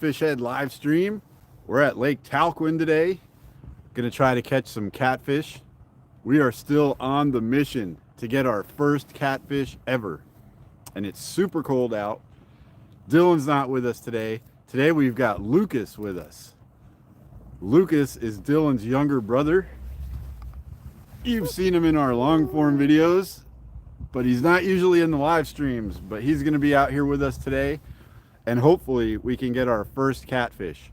Fish Head live stream. We're at Lake Talquin today. Gonna try to catch some catfish. We are still on the mission to get our first catfish ever. And it's super cold out. Dylan's not with us today. Today we've got Lucas with us. Lucas is Dylan's younger brother. You've seen him in our long form videos, but he's not usually in the live streams. But he's gonna be out here with us today, and hopefully we can get our first catfish.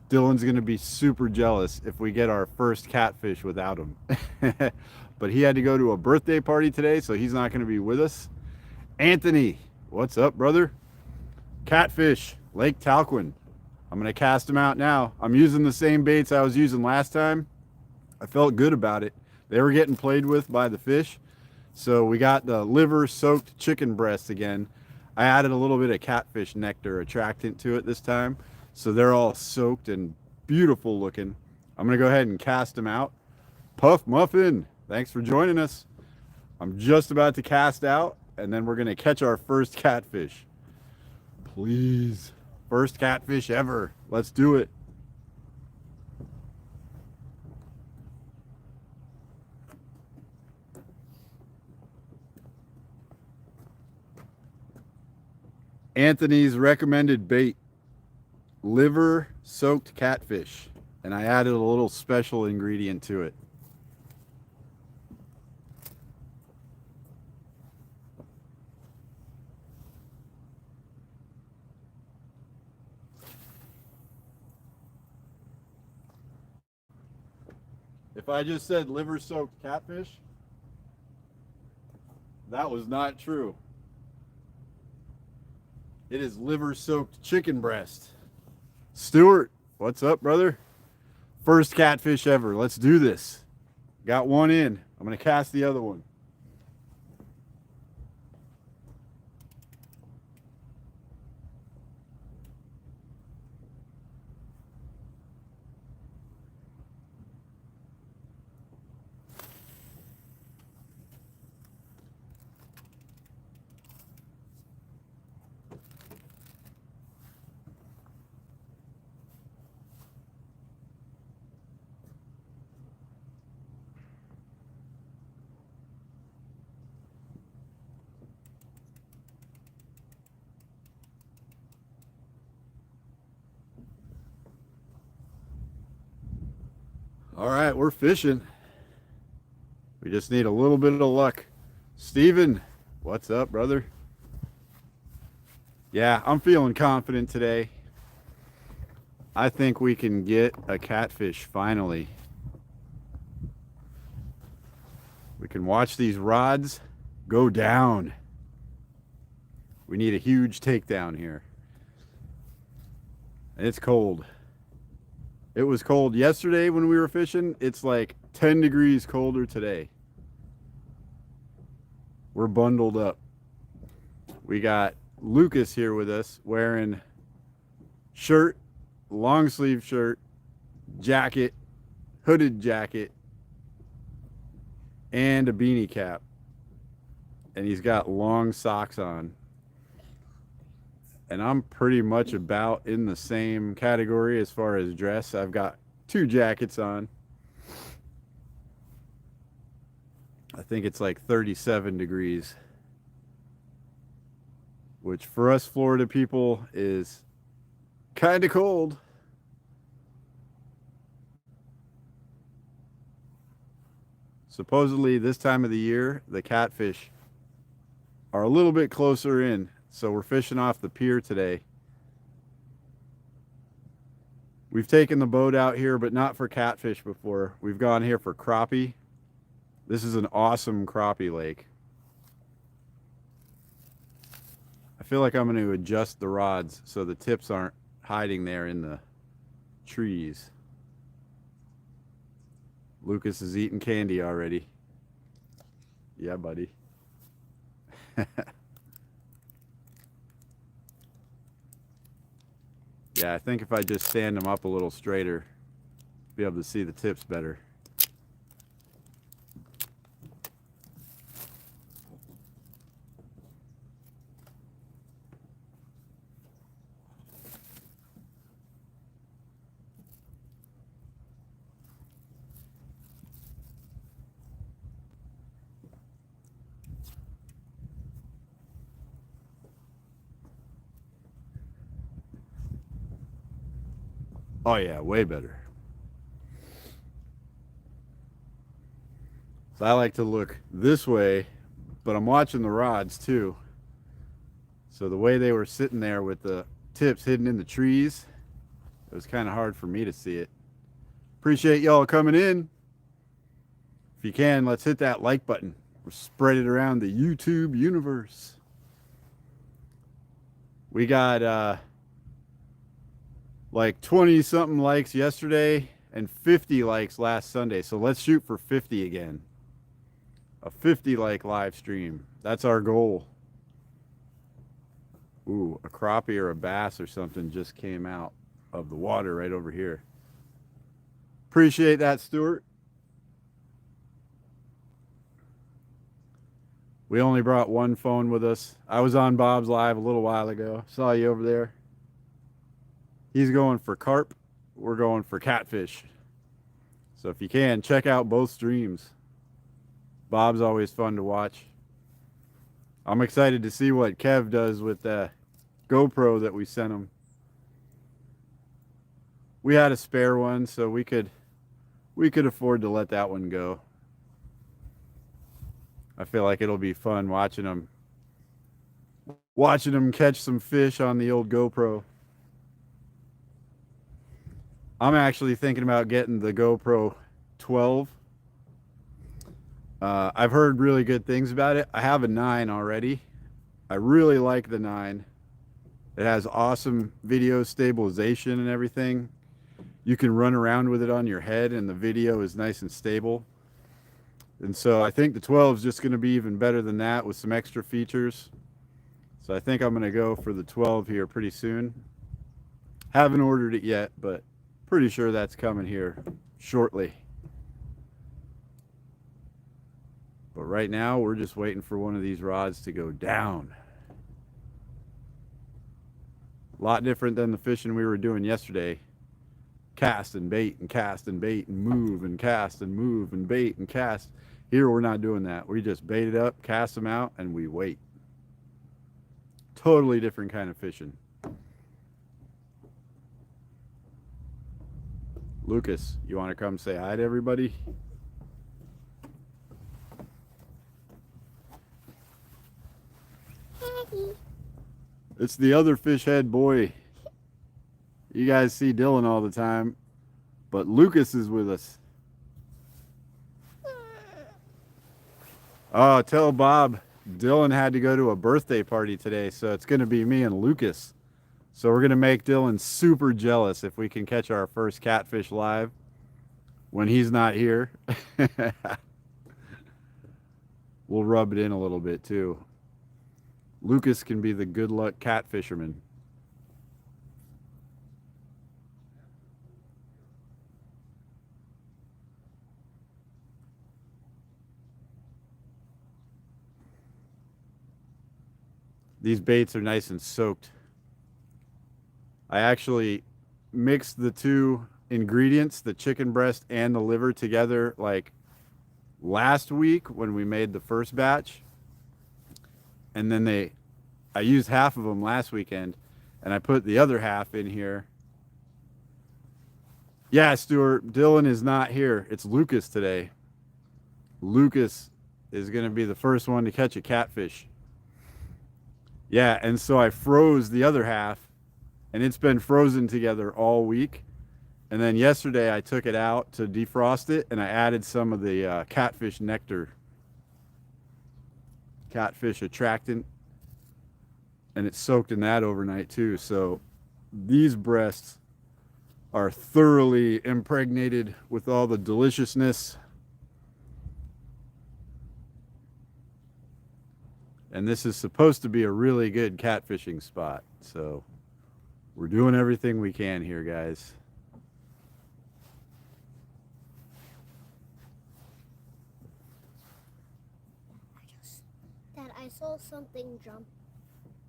Dylan's gonna be super jealous if we get our first catfish without him. But he had to go to a birthday party today, so he's not gonna be with us. Anthony, what's up, brother? Catfish, Lake Talquin. I'm gonna cast them out now. I'm using the same baits I was using last time. I felt good about it. They were getting played with by the fish. So we got the liver soaked chicken breast again. I added a little bit of catfish nectar attractant to it this time. So they're all soaked and beautiful looking. I'm gonna go ahead and cast them out. Puff Muffin, thanks for joining us. I'm just about to cast out, and then we're gonna catch our first catfish. Please, first catfish ever. Let's do it. Anthony's recommended bait, liver soaked catfish, and I added a little special ingredient to it. If I just said liver soaked catfish, that was not true. It is liver soaked chicken breast. Stuart, what's up, brother? First catfish ever. Let's do this. Got one in. I'm gonna cast the other one. All right, we're fishing. We just need a little bit of luck. Steven, what's up, brother? Yeah, I'm feeling confident today. I think we can get a catfish finally. We can watch these rods go down. We need a huge takedown here. It's cold. It was cold yesterday when we were fishing. It's like 10 degrees colder today. We're bundled up. We got Lucas here with us wearing shirt, long sleeve shirt, jacket, hooded jacket, and a beanie cap. And he's got long socks on. And I'm pretty much about in the same category as far as dress. I've got 2 jackets on. I think it's like 37 degrees, which for us Florida people is kind of cold. Supposedly this time of the year, the catfish are a little bit closer in. So we're fishing off the pier today. We've taken the boat out here, but not for catfish before. We've gone here for crappie. This is an awesome crappie lake. I feel like I'm going to adjust the rods so the tips aren't hiding there in the trees. Lucas is eating candy already. Yeah, buddy. Yeah, I think if I just stand them up a little straighter, be able to see the tips better. Oh yeah, way better. So I like to look this way, but I'm watching the rods too. So the way they were sitting there with the tips hidden in the trees, it was kind of hard for me to see it. Appreciate y'all coming in. If you can, let's hit that like button. We'll spread it around the YouTube universe. We got like 20 something likes yesterday and 50 likes last Sunday. So let's shoot for 50 again. A 50 like live stream. That's our goal. Ooh, a crappie or a bass or something just came out of the water right over here. Appreciate that, Stuart. We only brought one phone with us. I was on Bob's Live a little while ago. Saw you over there. He's going for carp. We're going for catfish. So if you can, check out both streams. Bob's always fun to watch. I'm excited to see what Kev does with the GoPro that we sent him. We had a spare one, so we could afford to let that one go. I feel like it'll be fun watching him catch some fish on the old GoPro. I'm actually thinking about getting the GoPro 12. I've heard really good things about it. I have a 9 already. I really like the 9. It has awesome video stabilization and everything. You can run around with it on your head and the video is nice and stable. And so I think the 12 is just going to be even better than that with some extra features. So I think I'm going to go for the 12 here pretty soon. Haven't ordered it yet, but pretty sure that's coming here shortly. But right now we're just waiting for one of these rods to go down. A lot different than the fishing we were doing yesterday. Cast and bait and cast and bait and move and cast and move and bait and cast. Here we're not doing that. We just bait it up, cast them out, and we wait. Totally different kind of fishing. Lucas, you want to come say hi to everybody? Daddy. It's the other fish head boy. You guys see Dylan all the time, but Lucas is with us. Oh, tell Bob Dylan had to go to a birthday party today, so it's going to be me and Lucas. So we're going to make Dylan super jealous if we can catch our first catfish live when he's not here. We'll rub it in a little bit too. Lucas can be the good luck catfisherman. These baits are nice and soaked. I actually mixed the two ingredients, the chicken breast and the liver, together like last week when we made the first batch. And then I used half of them last weekend and I put the other half in here. Yeah, Stuart, Dylan is not here. It's Lucas today. Lucas is going to be the first one to catch a catfish. Yeah, and so I froze the other half, and it's been frozen together all week. And then yesterday I took it out to defrost it, and I added some of the catfish nectar, catfish attractant, and it's soaked in that overnight too. So these breasts are thoroughly impregnated with all the deliciousness. And this is supposed to be a really good catfishing spot. So we're doing everything we can here, guys. Dad, I saw something jump.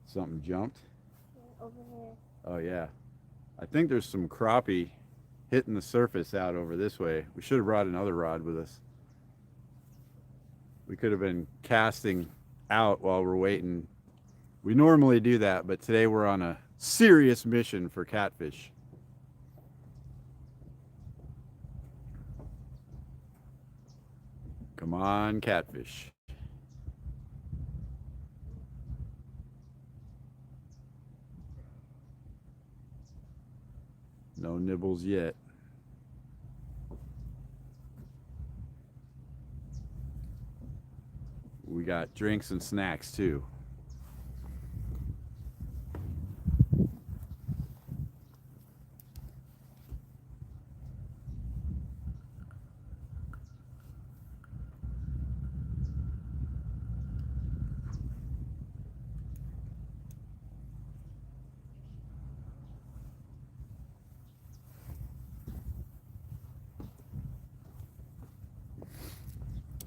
Something jumped? Yeah, over here. Oh, yeah. I think there's some crappie hitting the surface out over this way. We should have brought another rod with us. We could have been casting out while we're waiting. We normally do that, but today we're on a serious mission for catfish. Come on, catfish. No nibbles yet. We got drinks and snacks too.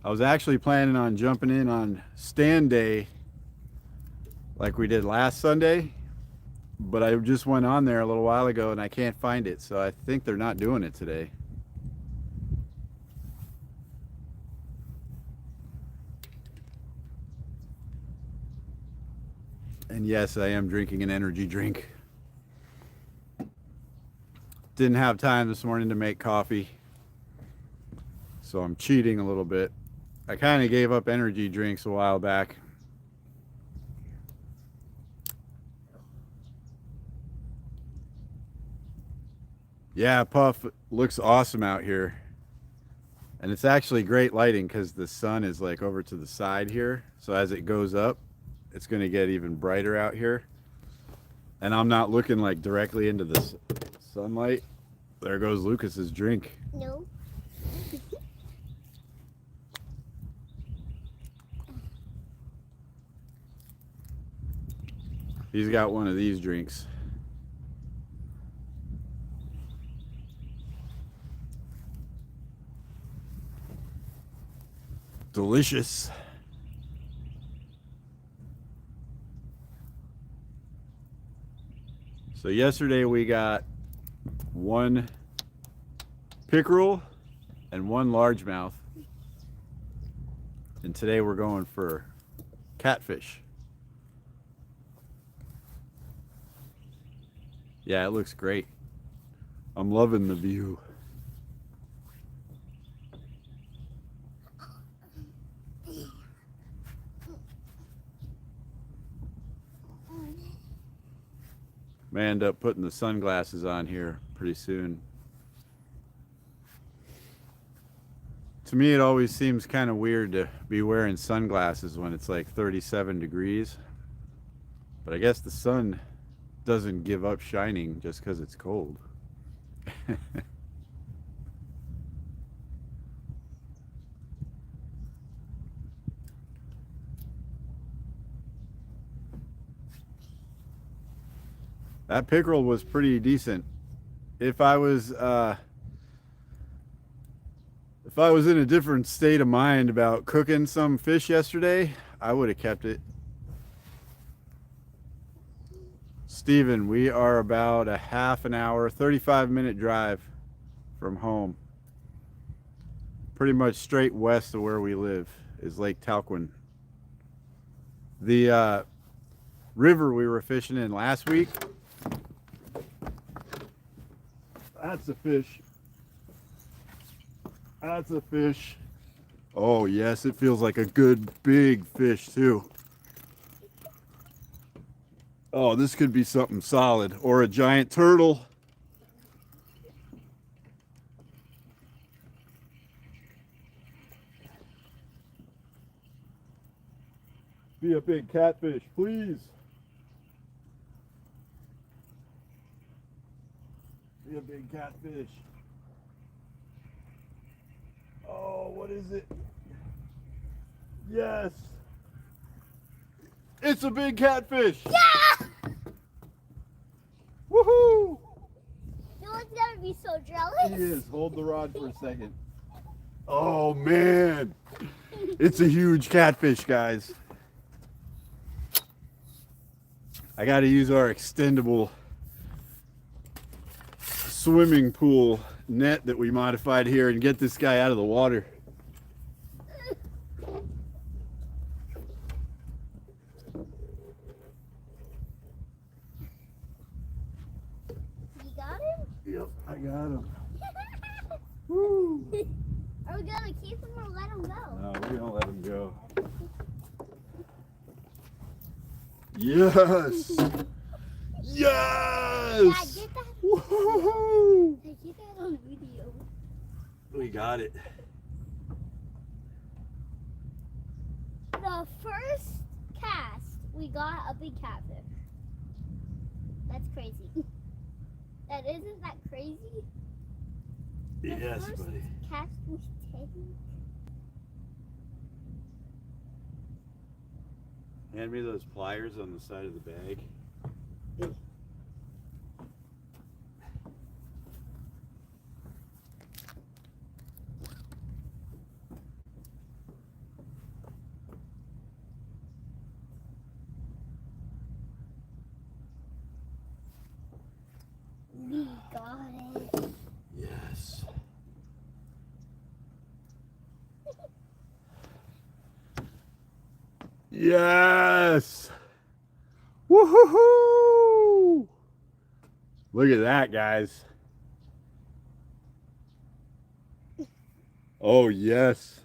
I was actually planning on jumping in on stand day like we did last Sunday, but I just went on there a little while ago and I can't find it, so I think they're not doing it today. And yes, I am drinking an energy drink. Didn't have time this morning to make coffee, so I'm cheating a little bit. I kind of gave up energy drinks a while back. Yeah, Puff, looks awesome out here. And it's actually great lighting because the sun is like over to the side here. So as it goes up, it's going to get even brighter out here. And I'm not looking like directly into the sunlight. There goes Lucas's drink. No. He's got one of these drinks. Delicious. So yesterday we got one pickerel and one largemouth. And today we're going for catfish. Yeah, it looks great. I'm loving the view. May end up putting the sunglasses on here pretty soon. To me, it always seems kind of weird to be wearing sunglasses when it's like 37 degrees. But I guess the sun doesn't give up shining just because it's cold. That pickerel was pretty decent. If I was in a different state of mind about cooking some fish yesterday, I would have kept it. Steven, we are about a half an hour, 35-minute drive from home. Pretty much straight west of where we live is Lake Talquin. The river we were fishing in last week, that's a fish. That's a fish. Oh yes, it feels like a good big fish too. Oh, this could be something solid. Or a giant turtle. Be a big catfish, please. Be a big catfish. Oh, what is it? Yes. It's a big catfish. Yeah! Woohoo! No one's gonna be so jealous. He is. Hold the rod for a second. Oh, man. It's a huge catfish, guys. I got to use our extendable swimming pool net that we modified here and get this guy out of the water. You got him? Yep, I got him. Woo. Are we gonna keep him or let him go? No, we're gonna let him go. Yes! Yes! Yeah, get that. Woohoo! Hey, get that on video. We got it. The first cast, we got a big catfish. That's crazy. Isn't that crazy? The Yes, first buddy. cast we take. Hand me those pliers on the side of the bag. We got it. Yes. Yes! Woohoo! Look at that, guys. Oh, yes.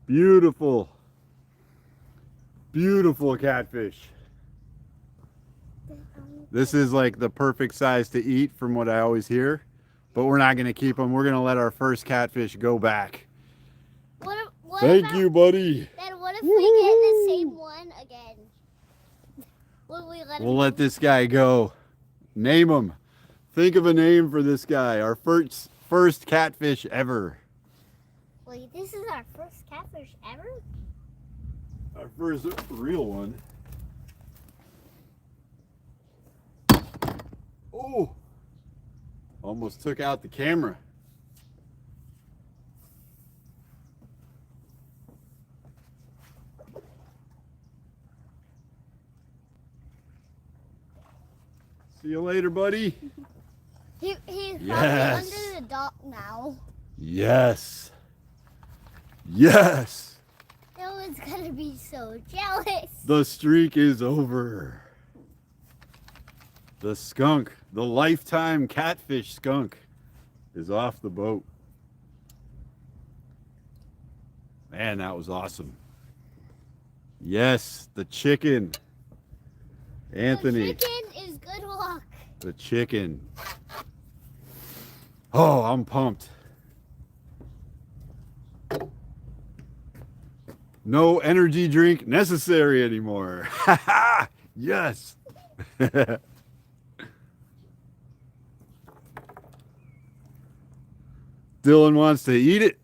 Beautiful. Beautiful catfish. This is like the perfect size to eat from what I always hear, but we're not going to keep them. We're going to let our first catfish go back. Thank you, buddy. Then what if we get the same one again? We'll let this guy go. Name him. Think of a name for this guy. Our first catfish ever. Wait, this is our first catfish ever? Our first real one. Oh! Almost took out the camera. See you later, buddy. He's Yes. probably under the dock now. Yes. Yes. Dylan's gonna be so jealous. The streak is over. The skunk, the lifetime catfish skunk, is off the boat. Man, that was awesome. Yes, the chicken. Anthony. The chicken is good luck. The chicken. Oh, I'm pumped. No energy drink necessary anymore. Yes. Dylan wants to eat it.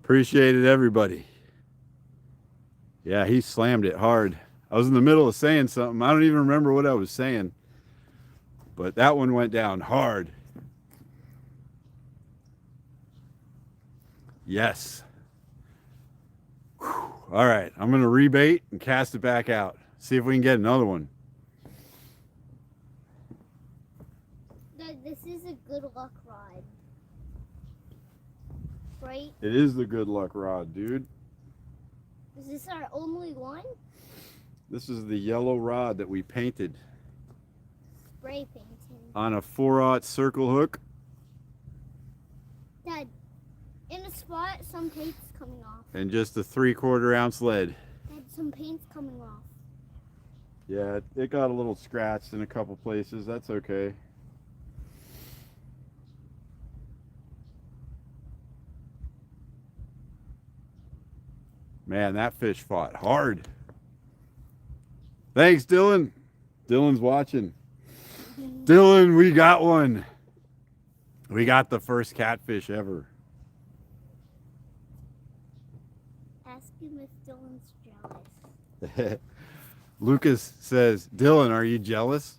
Appreciate it, everybody. Yeah, he slammed it hard. I was in the middle of saying something. I don't even remember what I was saying. But that one went down hard. Yes. Whew. All right, I'm going to rebait and cast it back out. See if we can get another one. This is a good luck rod. Right? It is the good luck rod, dude. Is this our only one? This is the yellow rod that we painted Spray painting. on a 4/0 circle hook. Dad, in a spot, some paint's coming off. And just a 3/4 ounce lead. Dad, some paint's coming off. Yeah, it got a little scratched in a couple places. That's okay. Man, that fish fought hard. Thanks, Dylan. Dylan's watching. Dylan, we got one. We got the first catfish ever. Ask him if Dylan's jealous. Lucas says, Dylan, are you jealous?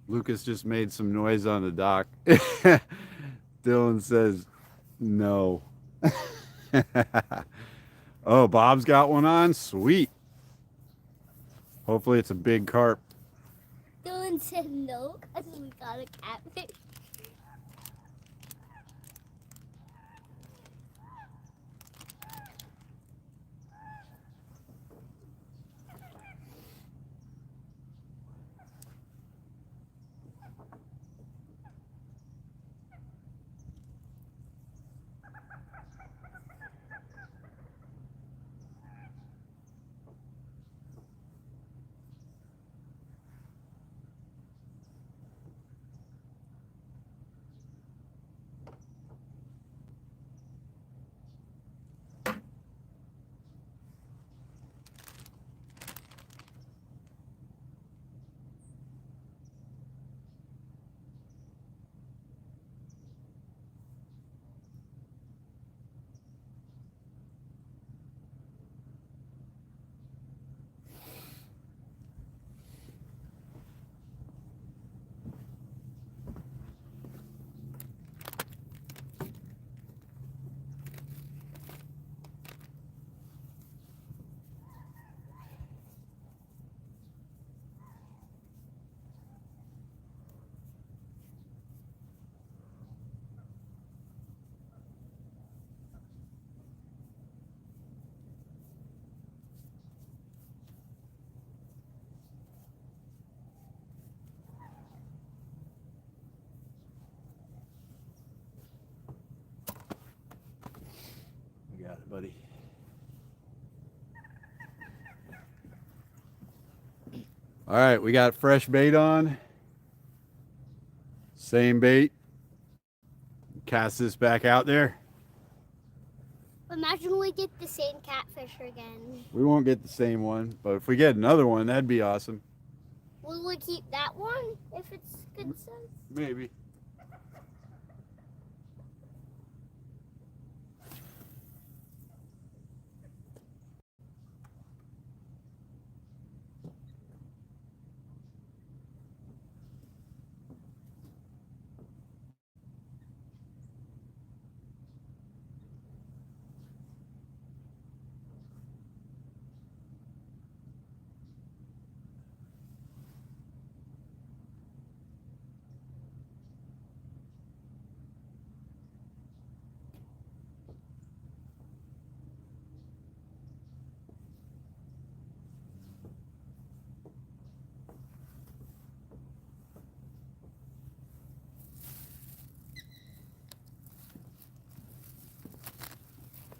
Lucas just made some noise on the dock. Dylan says, no. Oh, Bob's got one on? Sweet. Hopefully it's a big carp. Dylan said no because we got a catfish. buddy. All right, we got fresh bait on. Same bait. Cast this back out there. Imagine we get the same catfish again. We won't get the same one, but if we get another one, that'd be awesome. Will we keep that one if it's good size? Maybe.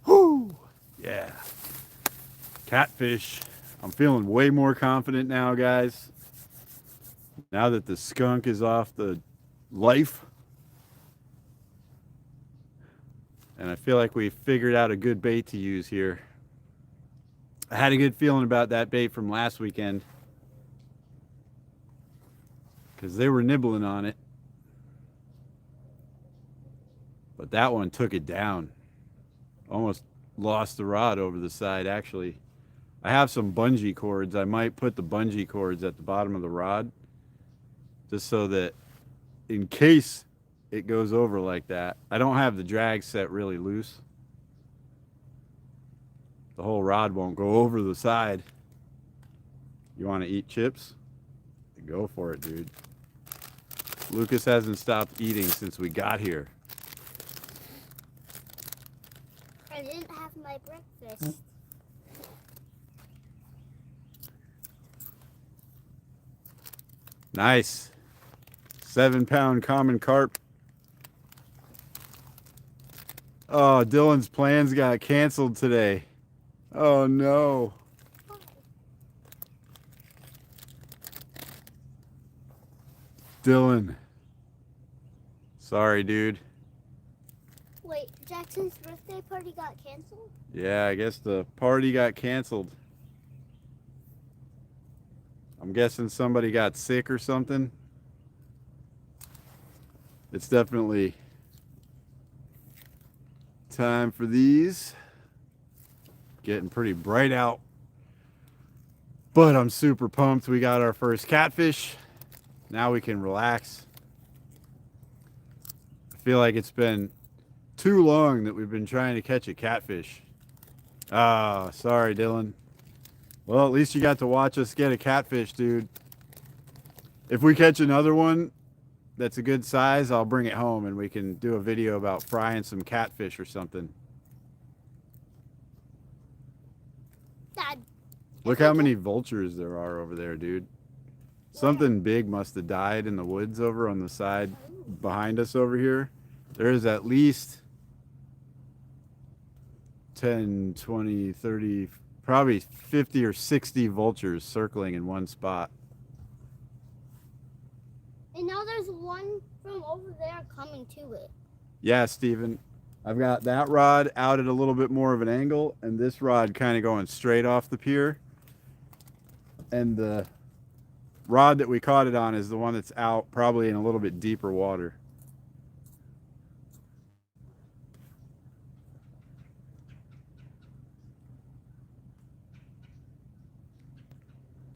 Whoo! Yeah. Catfish. I'm feeling way more confident now, guys. Now that the skunk is off the life. And I feel like we figured out a good bait to use here. I had a good feeling about that bait from last weekend, because they were nibbling on it. But that one took it down. Almost lost the rod over the side, actually. I have some bungee cords. I might put the bungee cords at the bottom of the rod, just so that in case it goes over like that. I don't have the drag set really loose. The whole rod won't go over the side. You want to eat chips? Go for it, dude. Lucas hasn't stopped eating since we got here. I didn't have my breakfast. Nice. 7-pound common carp. Oh, Dylan's plans got canceled today. Oh no. Dylan. Sorry, dude. Wait, Jackson's birthday party got canceled? Yeah, I guess the party got canceled. I'm guessing somebody got sick or something. It's definitely time for these. Getting pretty bright out. But I'm super pumped. We got our first catfish. Now we can relax. I feel like it's been too long that we've been trying to catch a catfish. Ah, sorry, Dylan. Well, at least you got to watch us get a catfish, dude. If we catch another one that's a good size, I'll bring it home and we can do a video about frying some catfish or something. Dad. Look how many vultures there are over there, dude. Something big must have died in the woods over on the side behind us over here. There's at least 10, 20, 30, probably 50 or 60 vultures circling in one spot. And now there's one from over there coming to it. Yeah, Steven. I've got that rod out at a little bit more of an angle, and this rod kind of going straight off the pier. And the rod that we caught it on is the one that's out probably in a little bit deeper water.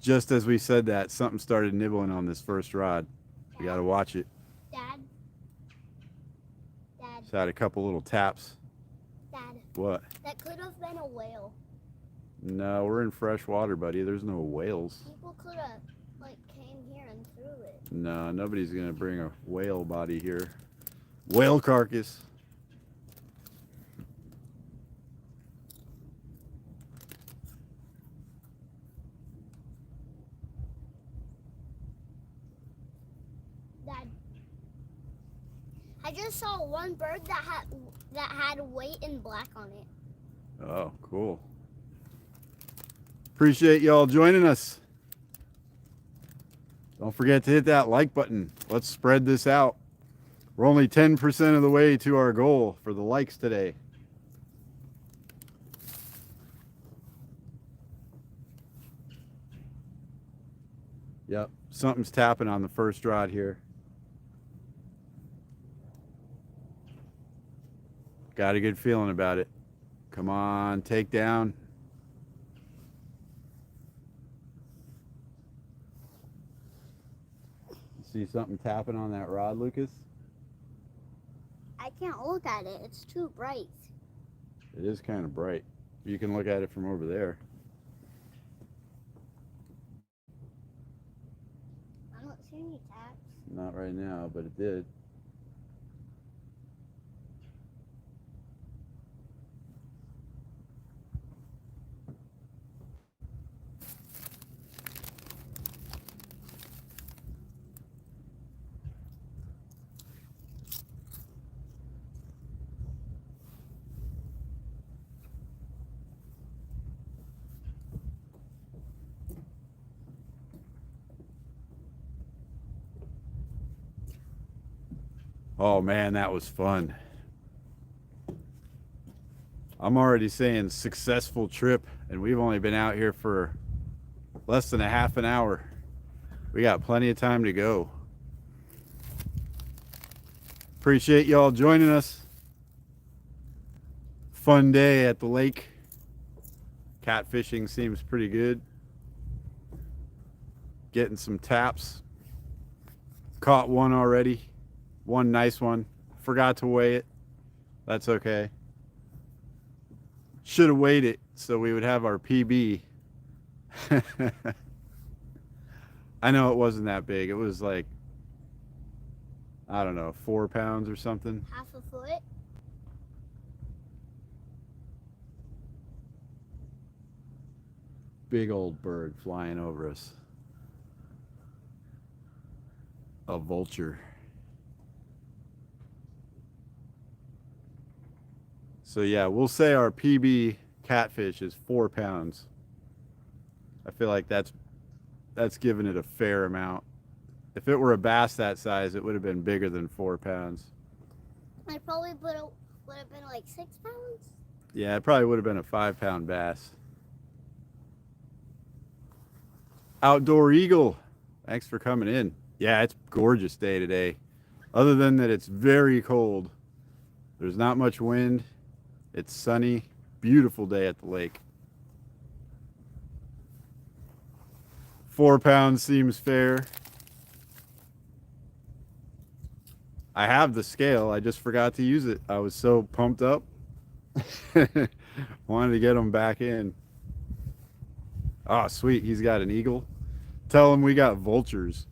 Just as we said that, something started nibbling on this first rod. You got to watch it. Dad. Dad. It's had a couple little taps. Dad. What? That could have been a whale. No, we're in fresh water, buddy. There's no whales. People could have, like, came here and threw it. No, nobody's going to bring a whale body here. Whale carcass. Dad. I just saw one bird that had white and black on it. Oh, cool. Appreciate y'all joining us. Don't forget to hit that like button. Let's spread this out. We're only 10% of the way to our goal for the likes today. Yep, something's tapping on the first rod here. Got a good feeling about it. Come on, take down. See something tapping on that rod, Lucas? I can't look at it. It's too bright. It is kind of bright. You can look at it from over there. I don't see any taps. Not right now, but it did. Oh man, that was fun. I'm already saying successful trip, and we've only been out here for less than a half an hour. We got plenty of time to go. Appreciate y'all joining us. Fun day at the lake. Catfishing seems pretty good. Getting some taps. Caught one already. One nice one. Forgot to weigh it. That's okay. Should have weighed it so we would have our PB. I know it wasn't that big. It was like, I don't know, 4 pounds or something. Half a foot. Big old bird flying over us. A vulture. So yeah, we'll say our PB catfish is 4 pounds. I feel like that's giving it a fair amount. If it were a bass that size, it would have been bigger than 4 pounds. I probably would have been like 6 pounds. Yeah, it probably would have been a 5-pound bass. Outdoor Eagle, thanks for coming in. Yeah, it's a gorgeous day today. Other than that, it's very cold. There's not much wind. It's sunny. Beautiful day at the lake. 4 pounds seems fair. I have the scale. I just forgot to use it. I was so pumped up. Wanted to get him back in. Oh, sweet. He's got an eagle. Tell him we got vultures.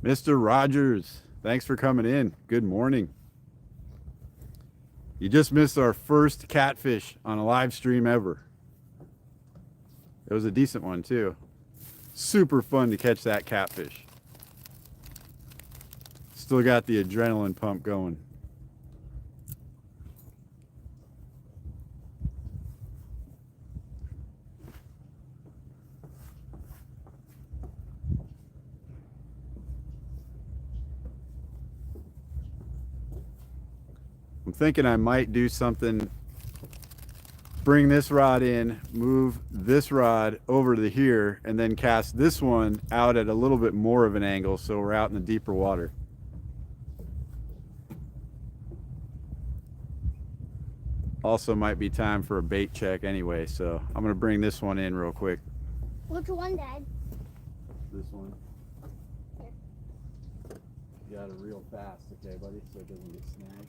Mr. Rogers, thanks for coming in. Good morning. You just missed our first catfish on a live stream ever. It was a decent one too. Super fun to catch that catfish. Still got the adrenaline pump going. I'm thinking I might do something, bring this rod in, move this rod over to here, and then cast this one out at a little bit more of an angle so we're out in the deeper water. Also might be time for a bait check anyway, so I'm gonna bring this one in real quick. Which one, Dad? This one. Here. You got it real fast, okay, buddy, so it doesn't get snagged.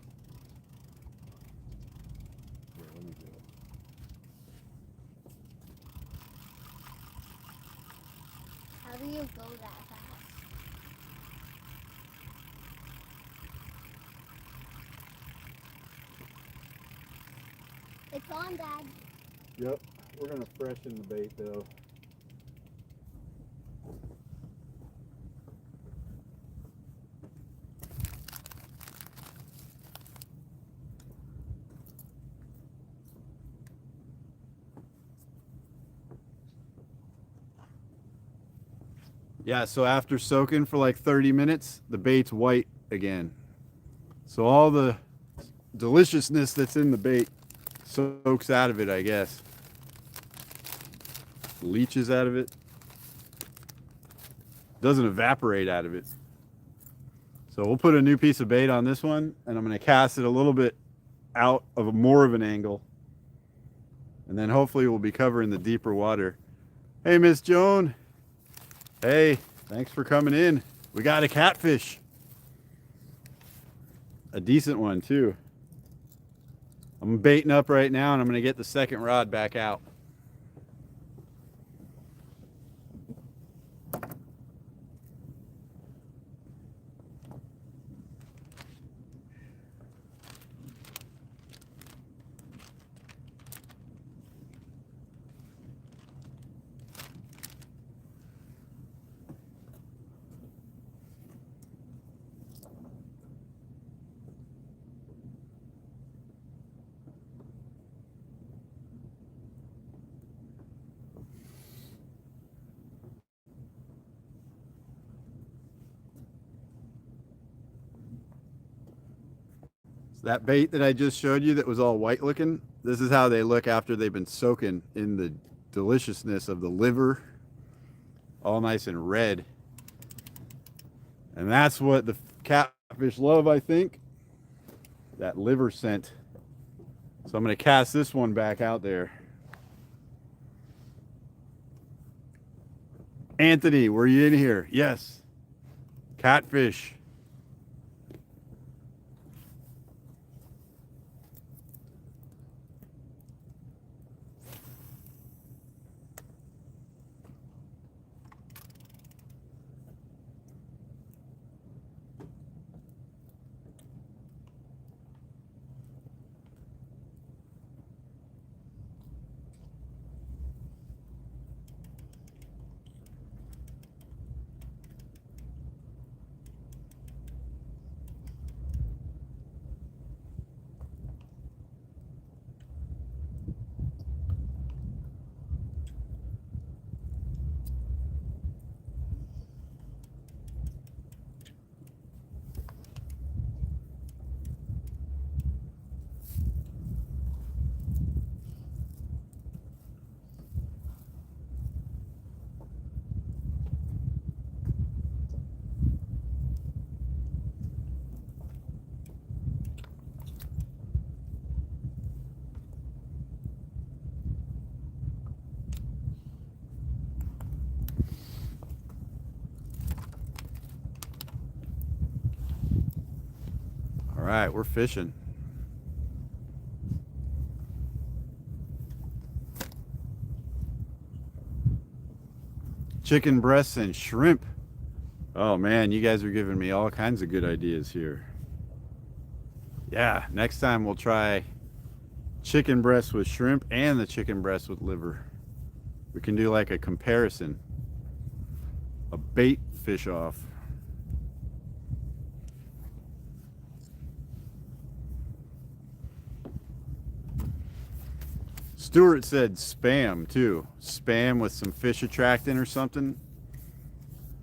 Here, let me do it. How do you go that fast? It's on, Dad. Yep, we're gonna freshen the bait though. Yeah, so after soaking for like 30 minutes, the bait's white again. So all the deliciousness that's in the bait soaks out of it, I guess. Leaches out of it. Doesn't evaporate out of it. So we'll put a new piece of bait on this one, and I'm going to cast it a little bit out of more of an angle. And then hopefully we'll be covering the deeper water. Hey, Miss Joan. Hey, thanks for coming in. We got a catfish. A decent one, too. I'm baiting up right now, and I'm going to get the second rod back out. That bait that I just showed you that was all white looking, this is how they look after they've been soaking in the deliciousness of the liver, all nice and red. And that's what the catfish love, I think, that liver scent. So I'm going to cast this one back out there. Anthony, were you in here? Yes. Catfish. All right, we're fishing. Chicken breasts and shrimp. Oh man, you guys are giving me all kinds of good ideas here. Yeah, next time we'll try chicken breast with shrimp and the chicken breast with liver. We can do like a comparison. A bait fish off. Stuart said spam too. Spam with some fish attractant or something.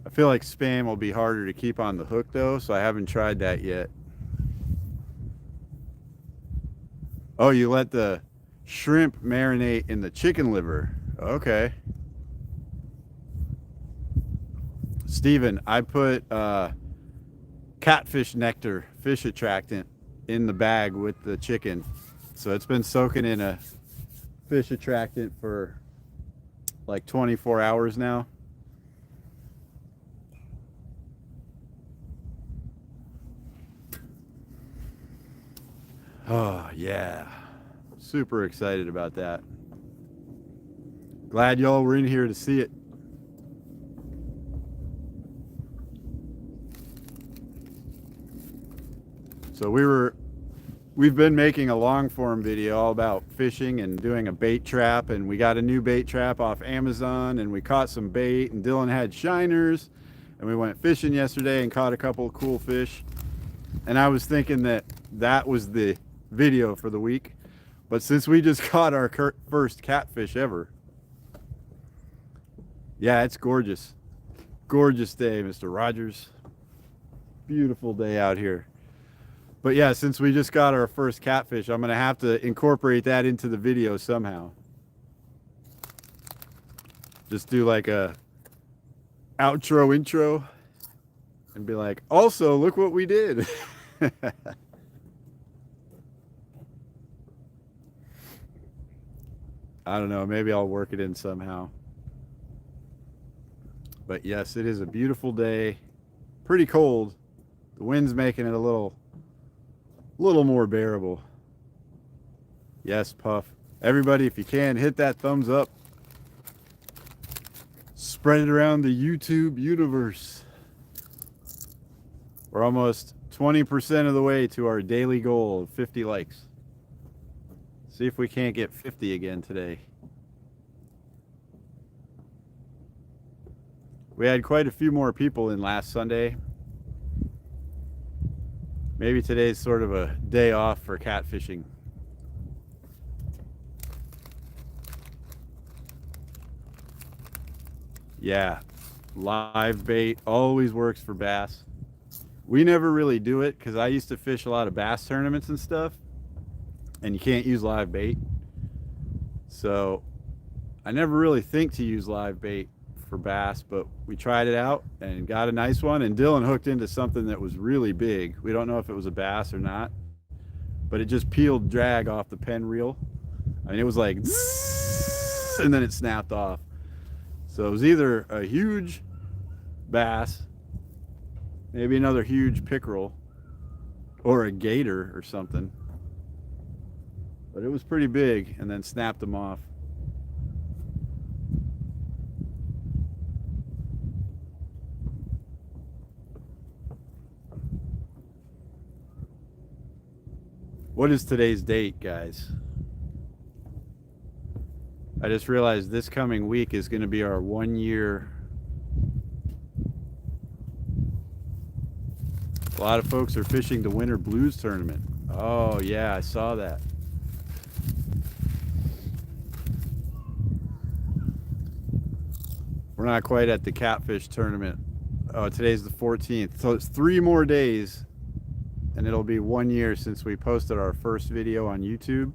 I feel like spam will be harder to keep on the hook though, so I haven't tried that yet. Oh, you let the shrimp marinate in the chicken liver. Okay. Steven, I put catfish nectar, fish attractant, in the bag with the chicken. So it's been soaking in a fish attractant for like 24 hours now. Oh yeah, super excited about that. Glad y'all were in here to see it. So we've been making a long form video all about fishing and doing a bait trap, and we got a new bait trap off Amazon, and we caught some bait, and Dylan had shiners, and we went fishing yesterday and caught a couple of cool fish. And I was thinking that was the video for the week, but since we just caught our first catfish ever, yeah, it's gorgeous. Gorgeous day, Mr. Rogers. Beautiful day out here. But yeah, since we just got our first catfish, I'm gonna have to incorporate that into the video somehow. Just do like a outro intro and be like, also look what we did. I don't know, maybe I'll work it in somehow. But yes, it is a beautiful day. Pretty cold. The wind's making it a little more bearable. Yes, Puff. Everybody, if you can, hit that thumbs up. Spread it around the YouTube universe. We're almost 20% of the way to our daily goal of 50 likes. See if we can't get 50 again today. We had quite a few more people in last Sunday. Maybe today's sort of a day off for catfishing. Yeah, live bait always works for bass. We never really do it because I used to fish a lot of bass tournaments and stuff, and you can't use live bait. So I never really think to use live bait for bass, but we tried it out and got a nice one, and Dylan hooked into something that was really big. We don't know if it was a bass or not, but it just peeled drag off the pen reel. I mean, it was like zzz, and then it snapped off. So it was either a huge bass, maybe another huge pickerel, or a gator or something. But it was pretty big and then snapped them off. What is today's date, guys? I just realized this coming week is going to be our 1 year. A lot of folks are fishing the Winter Blues tournament. Oh yeah, I saw that. We're not quite at the catfish tournament. Oh, today's the 14th. So it's 3 more days and it'll be 1 year since we posted our first video on YouTube.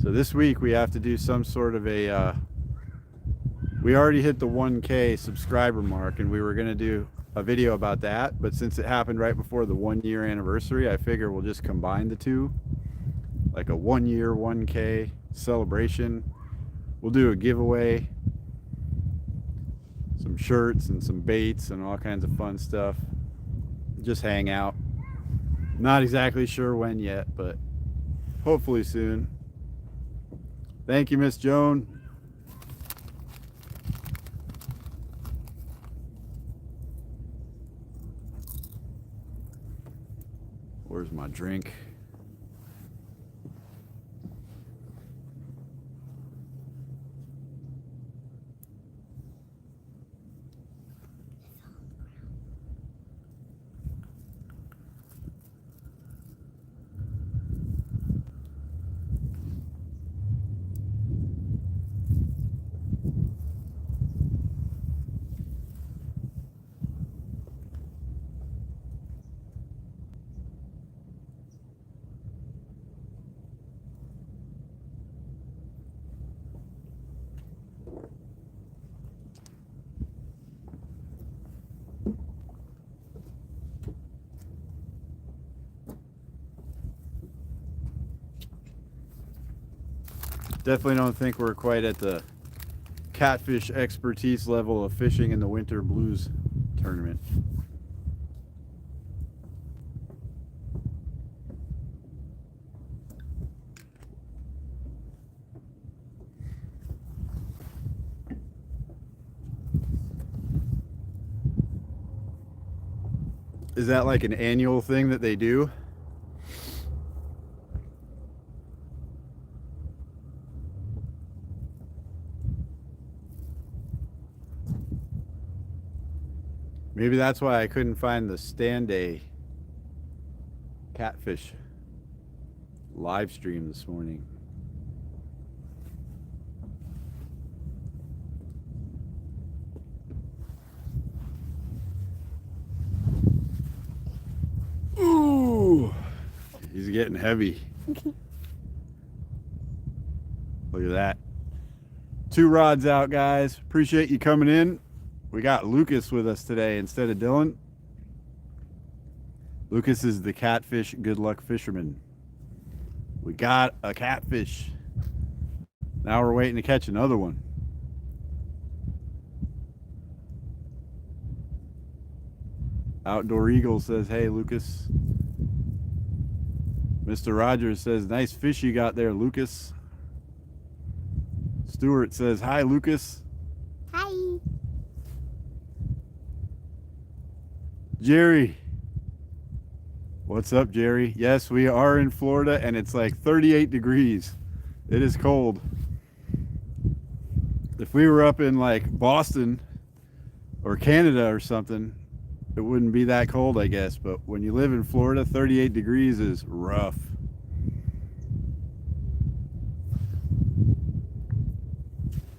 So this week we have to do some sort of a, we already hit the 1K subscriber mark and we were gonna do a video about that, but since it happened right before the 1 year anniversary, I figure we'll just combine the two. Like a 1 year 1K celebration. We'll do a giveaway, some shirts and some baits and all kinds of fun stuff. Just hang out. Not exactly sure when yet, but hopefully soon. Thank you, Miss Joan. Where's my drink? Definitely don't think we're quite at the catfish expertise level of fishing in the Winter Blues tournament. Is that like an annual thing that they do? Maybe that's why I couldn't find the stand day catfish live stream this morning. He's getting heavy. Look at that. 2 rods out, guys. Appreciate you coming in. We got Lucas with us today instead of Dylan. Lucas is the catfish good luck fisherman. We got a catfish. Now we're waiting to catch another one. Outdoor Eagle says, hey, Lucas. Mr. Rogers says, nice fish you got there, Lucas. Stuart says, hi, Lucas. Hi. Jerry. What's up, Jerry? Yes, we are in Florida, and it's like 38 degrees. It is cold. If we were up in like Boston or Canada or something, it wouldn't be that cold, I guess. But when you live in Florida, 38 degrees is rough.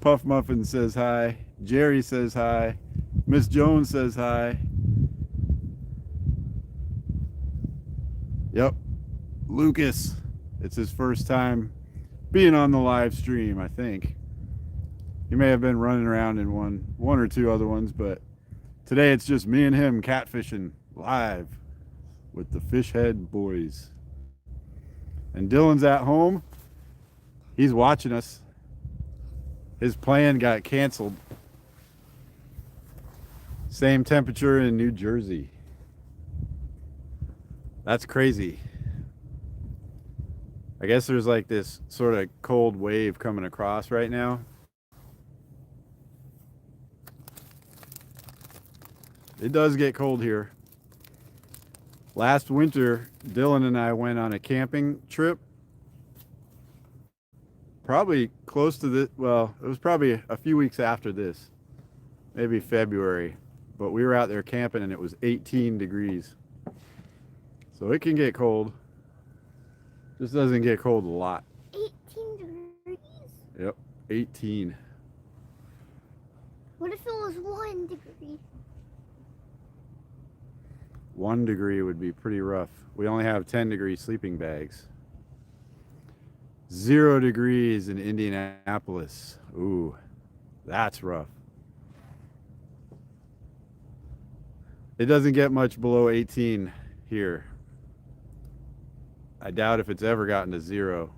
Puff Muffin says hi. Jerry says hi. Miss Jones says hi. Yep. Lucas. It's his first time being on the live stream, I think. He may have been running around in one or two other ones, but today it's just me and him catfishing live with the Fish Head boys. And Dylan's at home. He's watching us. His plan got canceled. Same temperature in New Jersey. That's crazy. I guess there's like this sort of cold wave coming across right now. It does get cold here. Last winter, Dylan and I went on a camping trip. Probably close to this, well, it was probably a few weeks after this. Maybe February. But we were out there camping and it was 18 degrees. So it can get cold. Just doesn't get cold a lot. 18 degrees? Yep, 18. What if it was 1 degree? 1 degree would be pretty rough. We only have 10-degree sleeping bags. 0 degrees in Indianapolis. Ooh, that's rough. It doesn't get much below 18 here. I doubt if it's ever gotten to 0.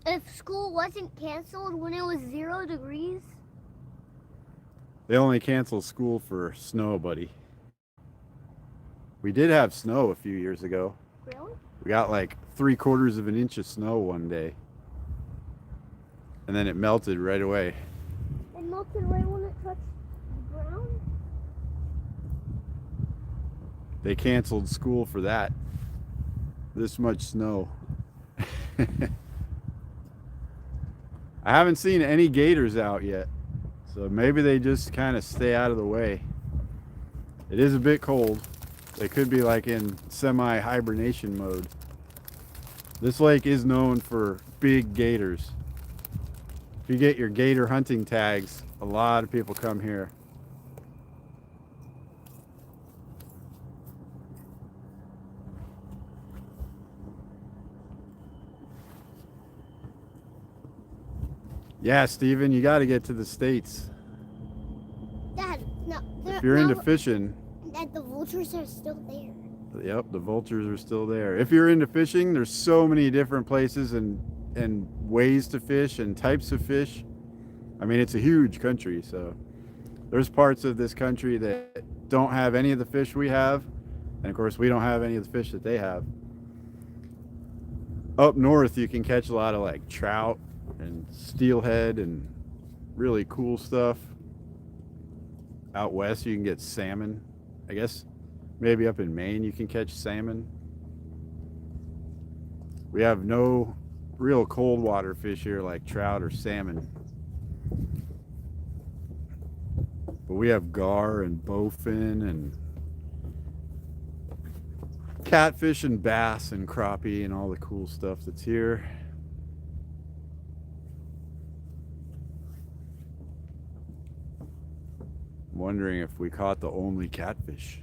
If school wasn't canceled when it was 0 degrees? They only cancel school for snow, buddy. We did have snow a few years ago. Really? We got like 3/4 of an inch of snow one day. And then it melted right away. It melted right when it touched the ground? They canceled school for that. This much snow. I haven't seen any gators out yet. So maybe they just kind of stay out of the way. It is a bit cold. They could be like in semi-hibernation mode. This lake is known for big gators. If you get your gator hunting tags, a lot of people come here. Yeah, Steven, you got to get to the States. Dad, no. If you're into fishing. Dad, the vultures are still there. Yep, the vultures are still there. If you're into fishing, there's so many different places and ways to fish and types of fish. I mean, it's a huge country, so there's parts of this country that don't have any of the fish we have, and of course we don't have any of the fish that they have. Up north you can catch a lot of like trout and steelhead and really cool stuff. Out west you can get salmon. I guess maybe up in Maine you can catch salmon. We have no real cold water fish here like trout or salmon. But we have gar and bowfin and catfish and bass and crappie and all the cool stuff that's here. I'm wondering if we caught the only catfish.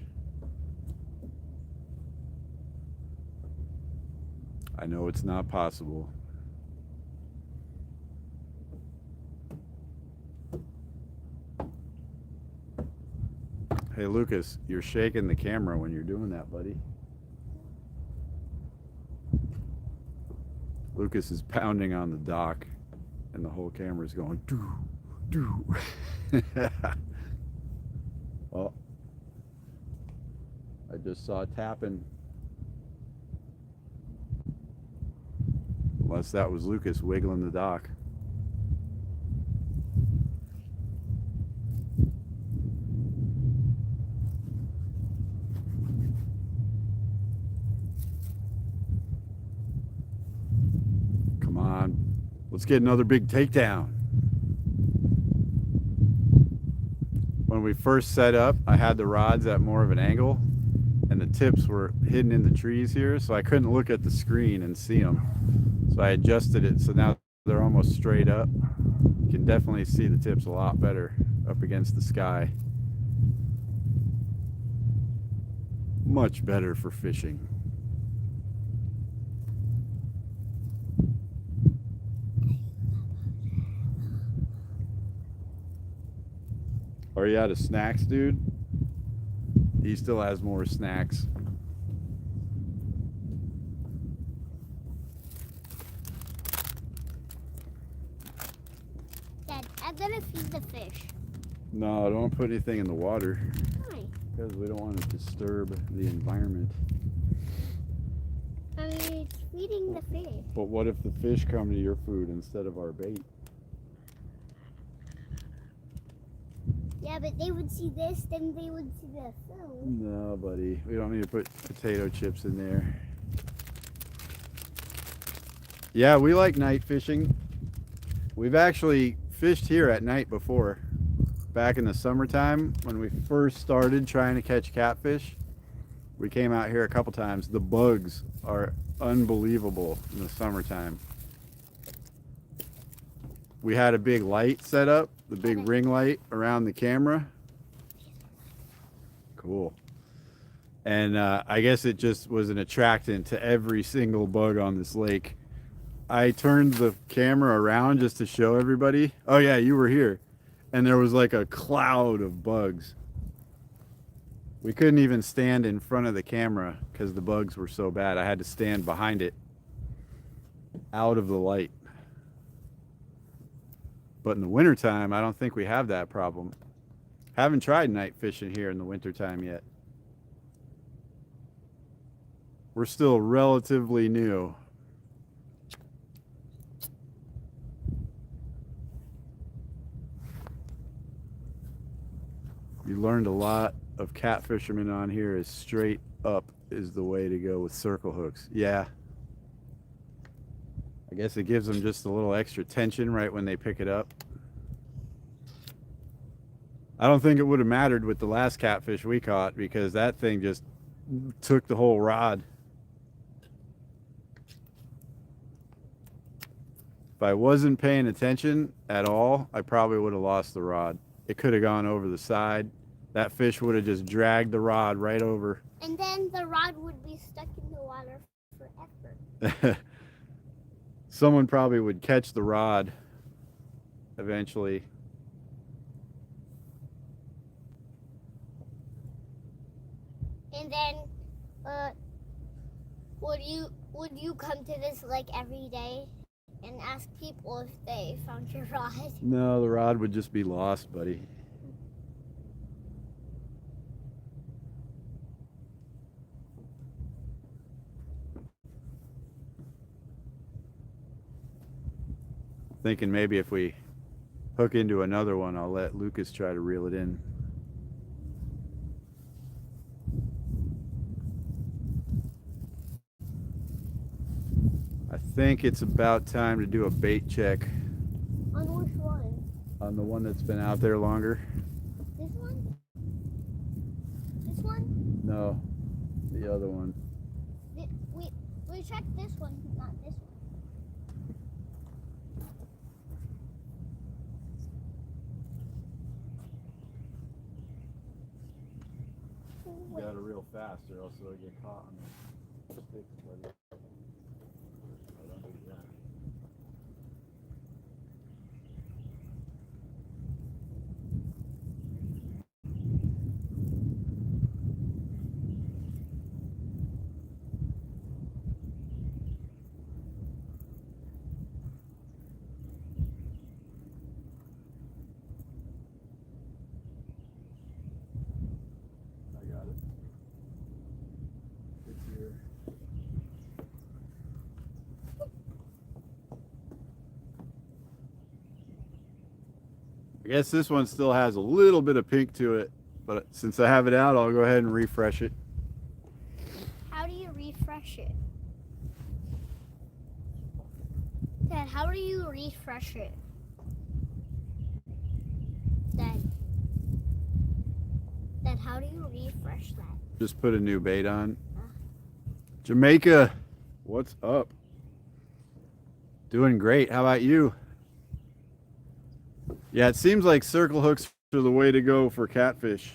I know it's not possible. Hey Lucas, you're shaking the camera when you're doing that, buddy. Lucas is pounding on the dock and the whole camera's going doo doo. Oh, I just saw tapping. Unless that was Lucas wiggling the dock. Come on, let's get another big takedown. When we first set up, I had the rods at more of an angle and the tips were hidden in the trees here, so I couldn't look at the screen and see them. So I adjusted it so now they're almost straight up. You can definitely see the tips a lot better up against the sky. Much better for fishing. Are you out of snacks, dude? He still has more snacks. Dad, I'm gonna feed the fish. No, don't put anything in the water. Why? Because we don't want to disturb the environment. I mean, it's feeding the fish. But what if the fish come to your food instead of our bait? Yeah, but they would see this, then they would see the food. No, buddy. We don't need to put potato chips in there. Yeah, we like night fishing. We've actually fished here at night before. Back in the summertime, when we first started trying to catch catfish, we came out here a couple times. The bugs are unbelievable in the summertime. We had a big light set up, the big ring light around the camera. Cool. And I guess it just was an attractant to every single bug on this lake. I turned the camera around just to show everybody. Oh yeah, you were here. And there was like a cloud of bugs. We couldn't even stand in front of the camera because the bugs were so bad. I had to stand behind it, out of the light. But in the wintertime, I don't think we have that problem. Haven't tried night fishing here in the wintertime yet. We're still relatively new. You learned a lot of cat fishermen on here is straight up is the way to go with circle hooks. Yeah. I guess it gives them just a little extra tension right when they pick it up. I don't think it would have mattered with the last catfish we caught because that thing just took the whole rod. If I wasn't paying attention at all, I probably would have lost the rod. It could have gone over the side. That fish would have just dragged the rod right over. And then the rod would be stuck in the water forever. Someone probably would catch the rod eventually. And then, would you come to this lake every day and ask people if they found your rod? No, the rod would just be lost, buddy. Thinking maybe if we hook into another one, I'll let Lucas try to reel it in. I think it's about time to do a bait check. On which one? On the one that's been out there longer. This one? This one? No, the other one. We checked this one, not this one. fast or else it'll get caught on the stick, buddy. Right under, yeah. I got it. It's here. I guess this one still has a little bit of pink to it, but since I have it out, I'll go ahead and refresh it. How do you refresh it? Dad, how do you refresh it? Dad, how do you refresh that? Just put a new bait on. Jamaica, what's up? Doing great. How about you? Yeah, it seems like circle hooks are the way to go for catfish.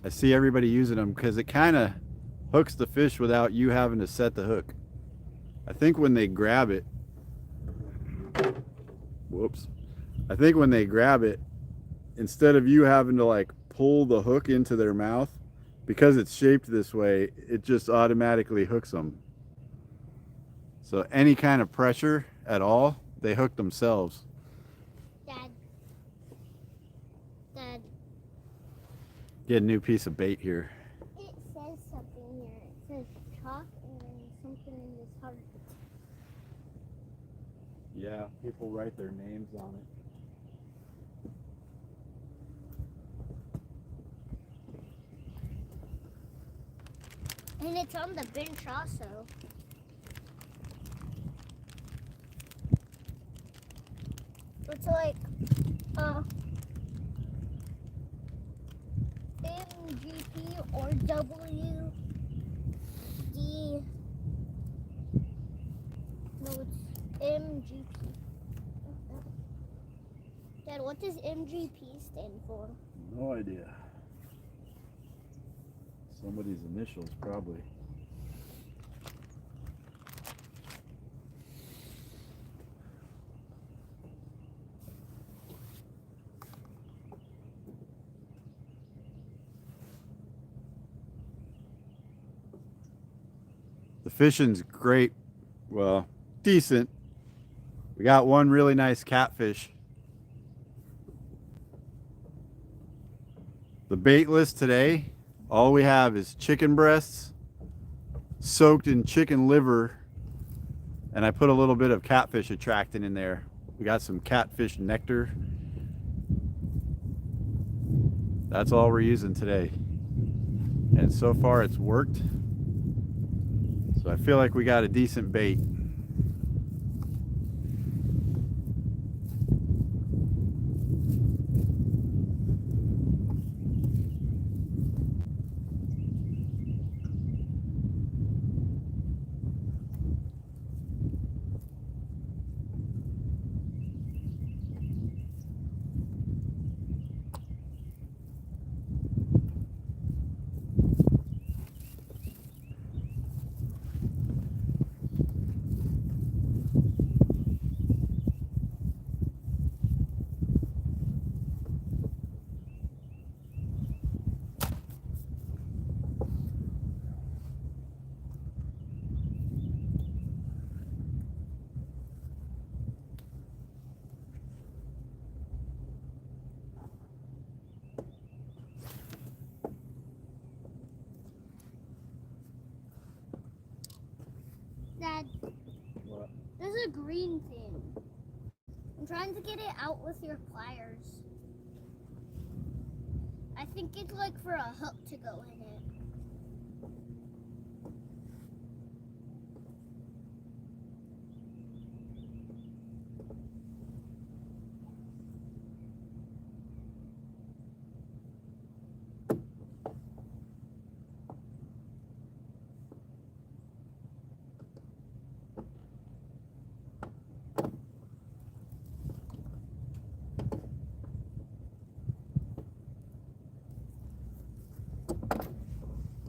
I see everybody using them because it kind of hooks the fish without you having to set the hook. I think when they grab it, whoops. I think when they grab it, instead of you having to like pull the hook into their mouth, because it's shaped this way, it just automatically hooks them. So any kind of pressure at all, they hook themselves. Dad. Get a new piece of bait here. It says something here. It says chalk and then something in this heart. Yeah, people write their names on it. And it's on the bench also. It's like MGP or WD. No, it's MGP. Dad, what does MGP stand for? No idea. Somebody's initials, probably. The fishing's great. Well, decent. We got one really nice catfish. The bait list today, all we have is chicken breasts soaked in chicken liver, and I put a little bit of catfish attractant in there. We got some catfish nectar. That's all we're using today. And so far it's worked. So I feel like we got a decent bait. Dad, What? there's a green thing. I'm trying to get it out with your pliers. I think it's like for a hook to go in it.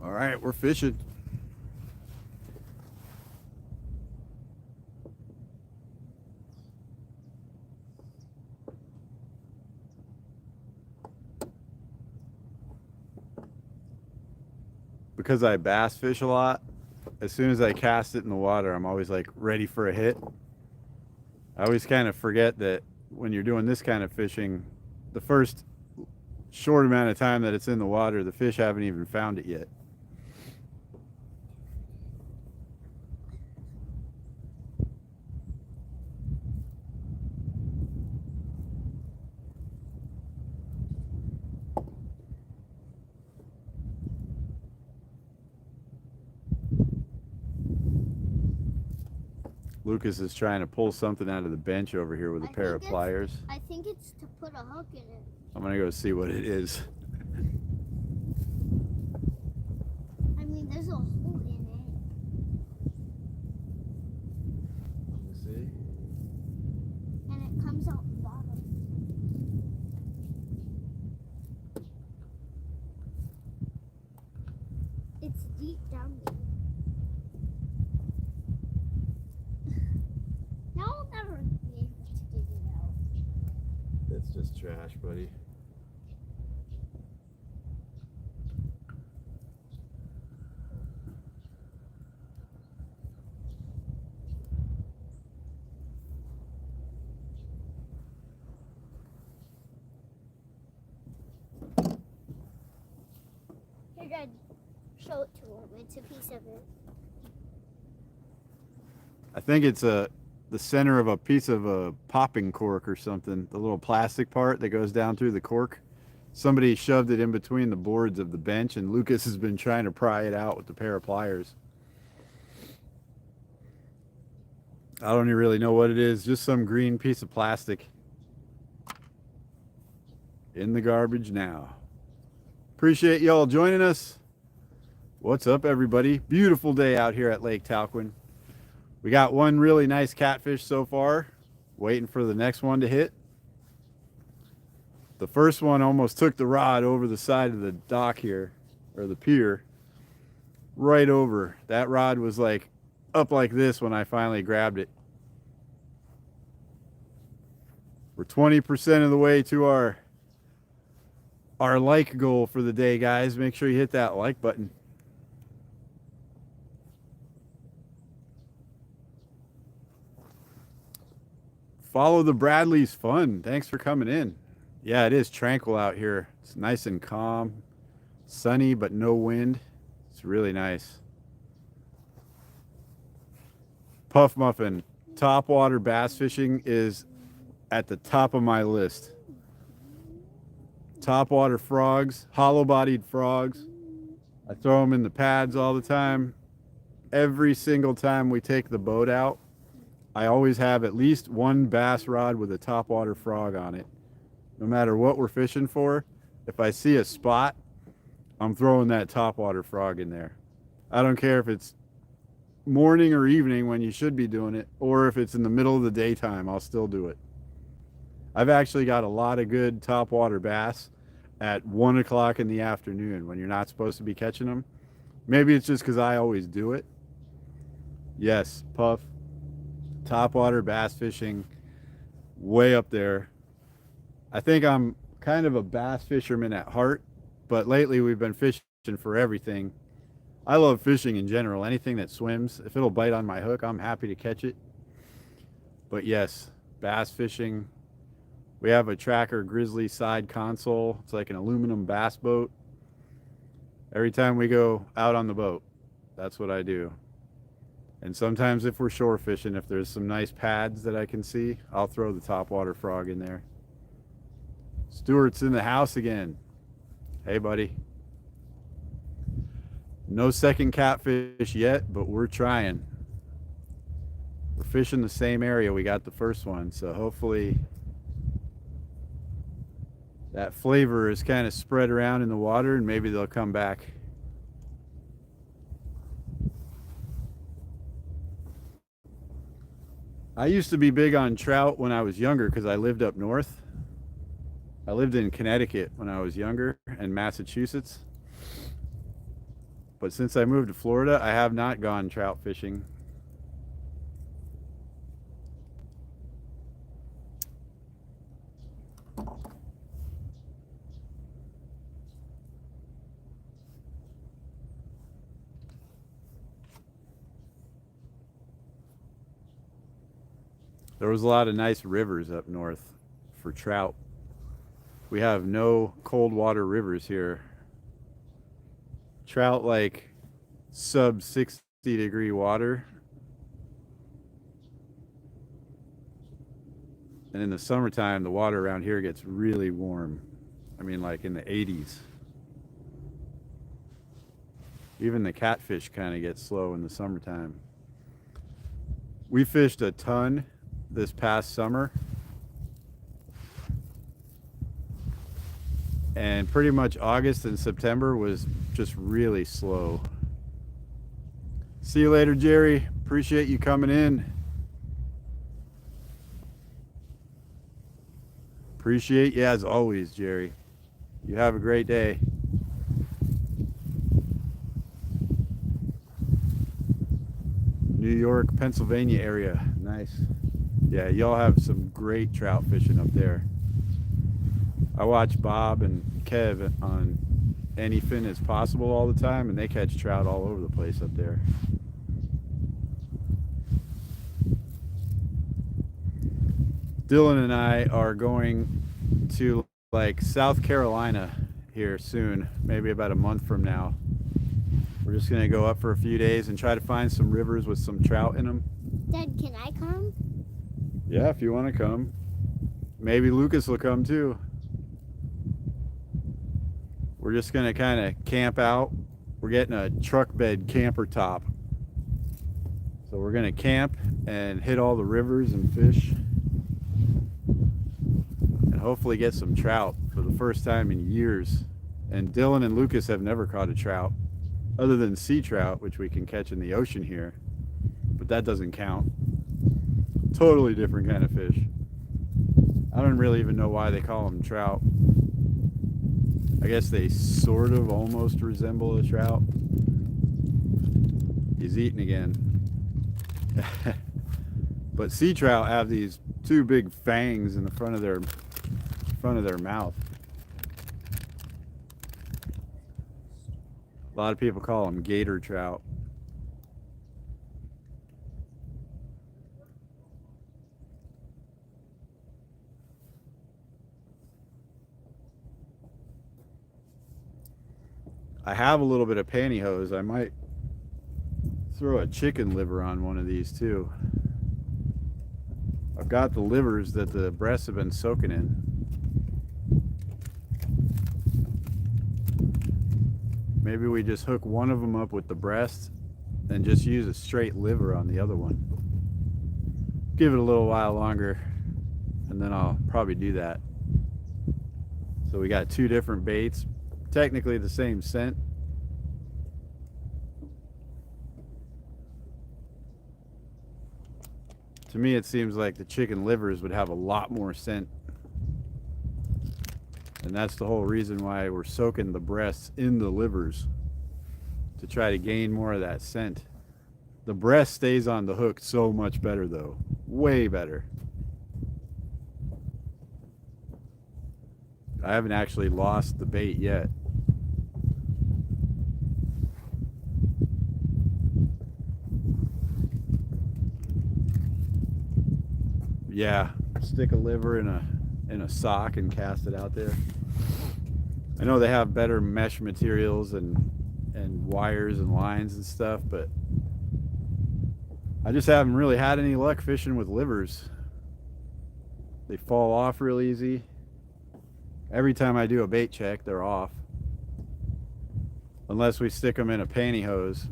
All right, we're fishing. Because I bass fish a lot, as soon as I cast it in the water, I'm always like ready for a hit. I always kind of forget that when you're doing this kind of fishing, the first short amount of time that it's in the water, the fish haven't even found it yet. Lucas is trying to pull something out of the bench over here with a pair of pliers. I think it's to put a hook in it. I'm gonna go see what it is. I mean, there's a hole in it. Let me see. And it comes out the bottom. It's deep down there. Now I'll never be able to get it out. That's just trash, buddy. You're good. Show it to him. It's a piece of it. I think it's the center of a piece of a popping cork or something. The little plastic part that goes down through the cork. Somebody shoved it in between the boards of the bench, and Lucas has been trying to pry it out with a pair of pliers. I don't even really know what it is. Just some green piece of plastic. In the garbage now. Appreciate y'all joining us. What's up, everybody? Beautiful day out here at Lake Talquin. We got one really nice catfish so far. Waiting for the next one to hit. The first one almost took the rod over the side of the dock here, or the pier. Right over. That rod was like up like this when I finally grabbed it. We're 20% of the way to our like goal for the day, guys. Make sure you hit that like button. Follow the Bradley's fun. Thanks for coming in. Yeah, it is tranquil out here. It's nice and calm, sunny but no wind. It's really nice. Puff Muffin, topwater bass fishing is at the top of my list. Topwater frogs, hollow-bodied frogs. I throw them in the pads all the time. Every single time we take the boat out, I always have at least one bass rod with a topwater frog on it. No matter what we're fishing for, if I see a spot, I'm throwing that topwater frog in there. I don't care if it's morning or evening when you should be doing it, or if it's in the middle of the daytime, I'll still do it. I've actually got a lot of good topwater bass at 1 o'clock in the afternoon when you're not supposed to be catching them. Maybe it's just because I always do it. Yes, Puff. Topwater bass fishing, way up there. I think I'm kind of a bass fisherman at heart, but lately we've been fishing for everything. I love fishing in general. Anything that swims, if it'll bite on my hook, I'm happy to catch it. But yes, bass fishing. We have a Tracker Grizzly side console. It's like an aluminum bass boat. Every time we go out on the boat, that's what I do. And sometimes if we're shore fishing, if there's some nice pads that I can see, I'll throw the topwater frog in there. Stuart's in the house again. Hey, buddy. No second catfish yet, but we're trying. We're fishing the same area we got the first one, so hopefully that flavor is kind of spread around in the water and maybe they'll come back. I used to be big on trout when I was younger because I lived up north. I lived in Connecticut when I was younger and Massachusetts. But since I moved to Florida, I have not gone trout fishing. There was a lot of nice rivers up north for trout. We have no cold water rivers here. Trout like sub 60-degree water. And in the summertime, the water around here gets really warm. I mean, like in the 80s. Even the catfish kind of get slow in the summertime. We fished a ton this past summer. And pretty much August and September was just really slow. See you later, Jerry. Appreciate you coming in. Appreciate you as always, Jerry. You have a great day. New York, Pennsylvania area. Nice. Yeah, y'all have some great trout fishing up there. I watch Bob and Kev on Anyfin as Possible all the time, and they catch trout all over the place up there. Dylan and I are going to like South Carolina here soon, maybe about a month from now. We're just gonna go up for a few days and try to find some rivers with some trout in them. Dad, can I come? Yeah, if you want to come. Maybe Lucas will come too. We're just gonna kind of camp out. We're getting a truck bed camper top. So we're gonna camp and hit all the rivers and fish. And hopefully get some trout for the first time in years. And Dylan and Lucas have never caught a trout, other than sea trout, which we can catch in the ocean here. But that doesn't count. Totally different kind of fish. I don't really even know why they call them trout. I guess they sort of almost resemble a trout. He's eating again. But sea trout have these two big fangs in the front of their mouth. A lot of people call them gator trout. I have a little bit of pantyhose. I might throw a chicken liver on one of these too. I've got the livers that the breasts have been soaking in. Maybe we just hook one of them up with the breast and just use a straight liver on the other one. Give it a little while longer and then I'll probably do that. So we got two different baits, technically the same scent. To me, it seems like the chicken livers would have a lot more scent. And that's the whole reason why we're soaking the breasts in the livers, to try to gain more of that scent. The breast stays on the hook so much better though. Way better. I haven't actually lost the bait yet. Yeah, stick a liver in a sock and cast it out there. I know they have better mesh materials and wires and lines and stuff, but I just haven't really had any luck fishing with livers. They fall off real easy. Every time I do a bait check, they're off. Unless we stick them in a pantyhose.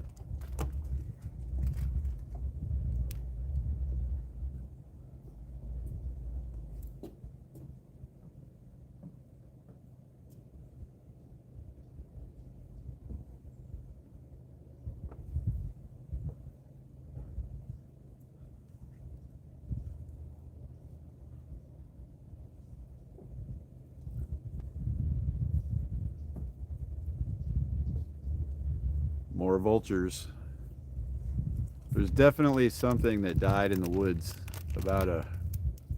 More vultures. There's definitely something that died in the woods about a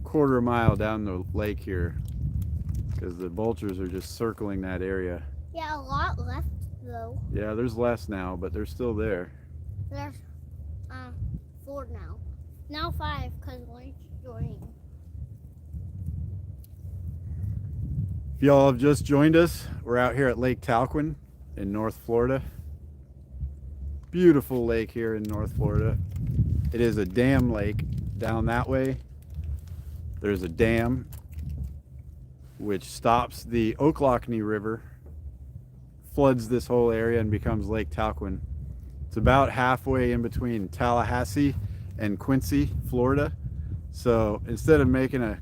quarter mile down the lake here, because the vultures are just circling that area. Yeah, a lot left though. Yeah, there's less now, but they're still there. There's 4 now. Now 5 because one's joining. If y'all have just joined us, we're out here at Lake Talquin in North Florida. Beautiful lake here in North Florida. It is a dam lake. Down that way, there's a dam which stops the Ocklawahnee River, floods this whole area, and becomes Lake Talquin. It's about halfway in between Tallahassee and Quincy, Florida. So instead of making a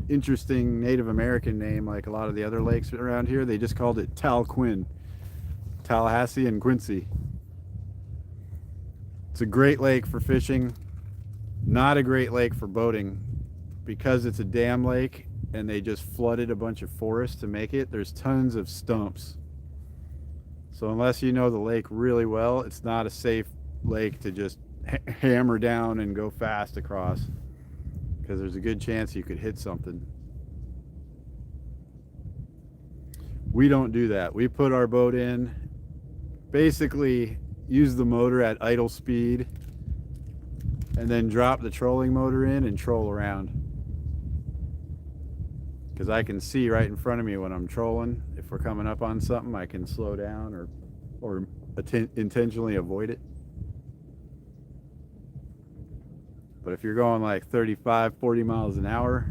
interesting Native American name like a lot of the other lakes around here, they just called it Talquin. Tallahassee and Quincy. It's a great lake for fishing, not a great lake for boating. Because it's a dam lake and they just flooded a bunch of forest to make it, there's tons of stumps. So unless you know the lake really well, it's not a safe lake to just hammer down and go fast across, because there's a good chance you could hit something. We don't do that. We put our boat in, basically use the motor at idle speed, and then drop the trolling motor in and troll around. Because I can see right in front of me when I'm trolling. If we're coming up on something, I can slow down or intentionally avoid it. But if you're going like 35, 40 miles an hour,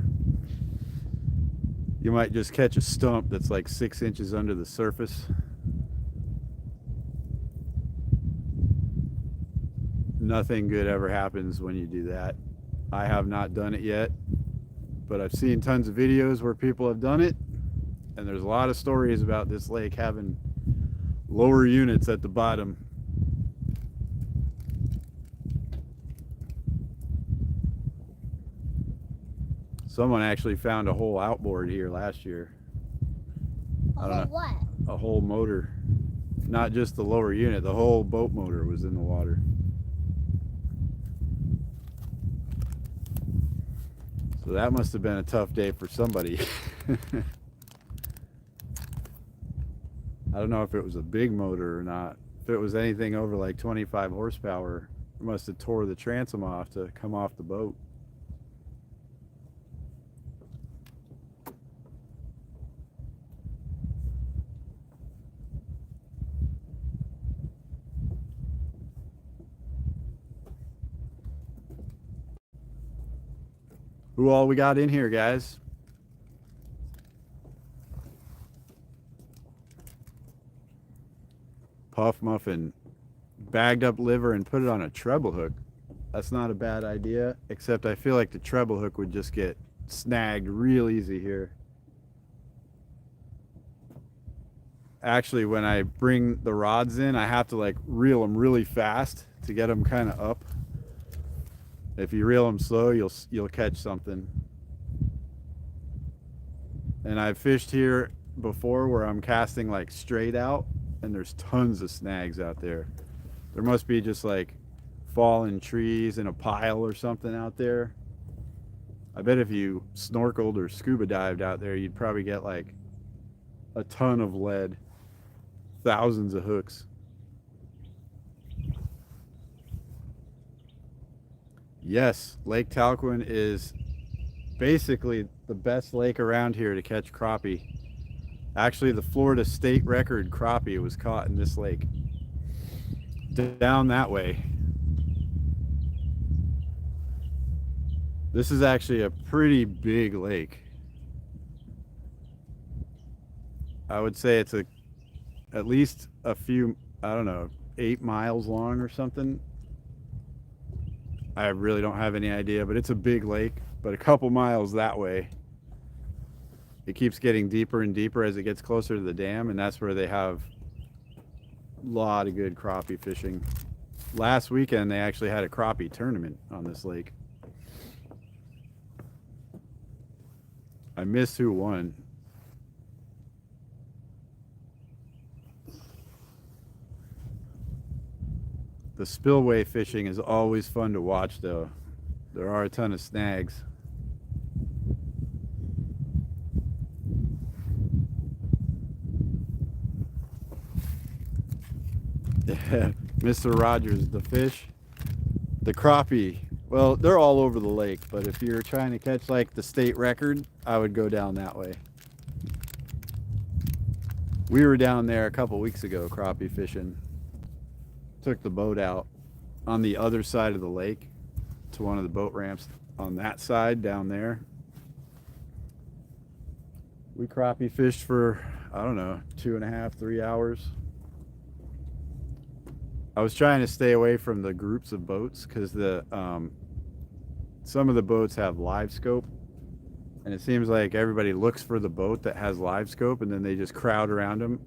you might just catch a stump that's like 6 inches under the surface. Nothing good ever happens when you do that. I have not done it yet, but I've seen tons of videos where people have done it, and there's a lot of stories about this lake having lower units at the bottom. Someone actually found a whole outboard here last year. A whole what? A whole motor. Not just the lower unit, the whole boat motor was in the water. So that must have been a tough day for somebody. I don't know if it was a big motor or not. If it was anything over like 25 horsepower, it must have tore the transom off to come off the boat. Who all we got in here, guys? Puff Muffin bagged up liver and put it on a treble hook. That's not a bad idea, except I feel like the treble hook would just get snagged real easy here. Actually, when I bring the rods in, I have to like reel them really fast to get them kind of up. If you reel them slow, you'll catch something. And I've fished here before where I'm casting like straight out, and there's tons of snags out there. There must be just like fallen trees in a pile or something out there. I bet if you snorkeled or scuba dived out there, you'd probably get like a ton of lead, thousands of hooks. Yes, Lake Talquin is basically the best lake around here to catch crappie. Actually, the Florida state record crappie was caught in this lake. Down that way. This is actually a pretty big lake. I would say it's at least a few, I don't know, 8 miles long or something. I really don't have any idea, but it's a big lake. But a couple miles that way, it keeps getting deeper and deeper as it gets closer to the dam, and that's where they have a lot of good crappie fishing. Last weekend, they actually had a crappie tournament on this lake. I missed who won. The spillway fishing is always fun to watch, though. There are a ton of snags. Yeah, Mr. Rogers, the fish, the crappie. Well, they're all over the lake, but if you're trying to catch like the state record, I would go down that way. We were down there a couple weeks ago crappie fishing. Took the boat out on the other side of the lake to one of the boat ramps on that side down there. We crappie fished for, I don't know, 2.5, 3 hours. I was trying to stay away from the groups of boats because some of the boats have live scope, and it seems like everybody looks for the boat that has live scope and then they just crowd around them.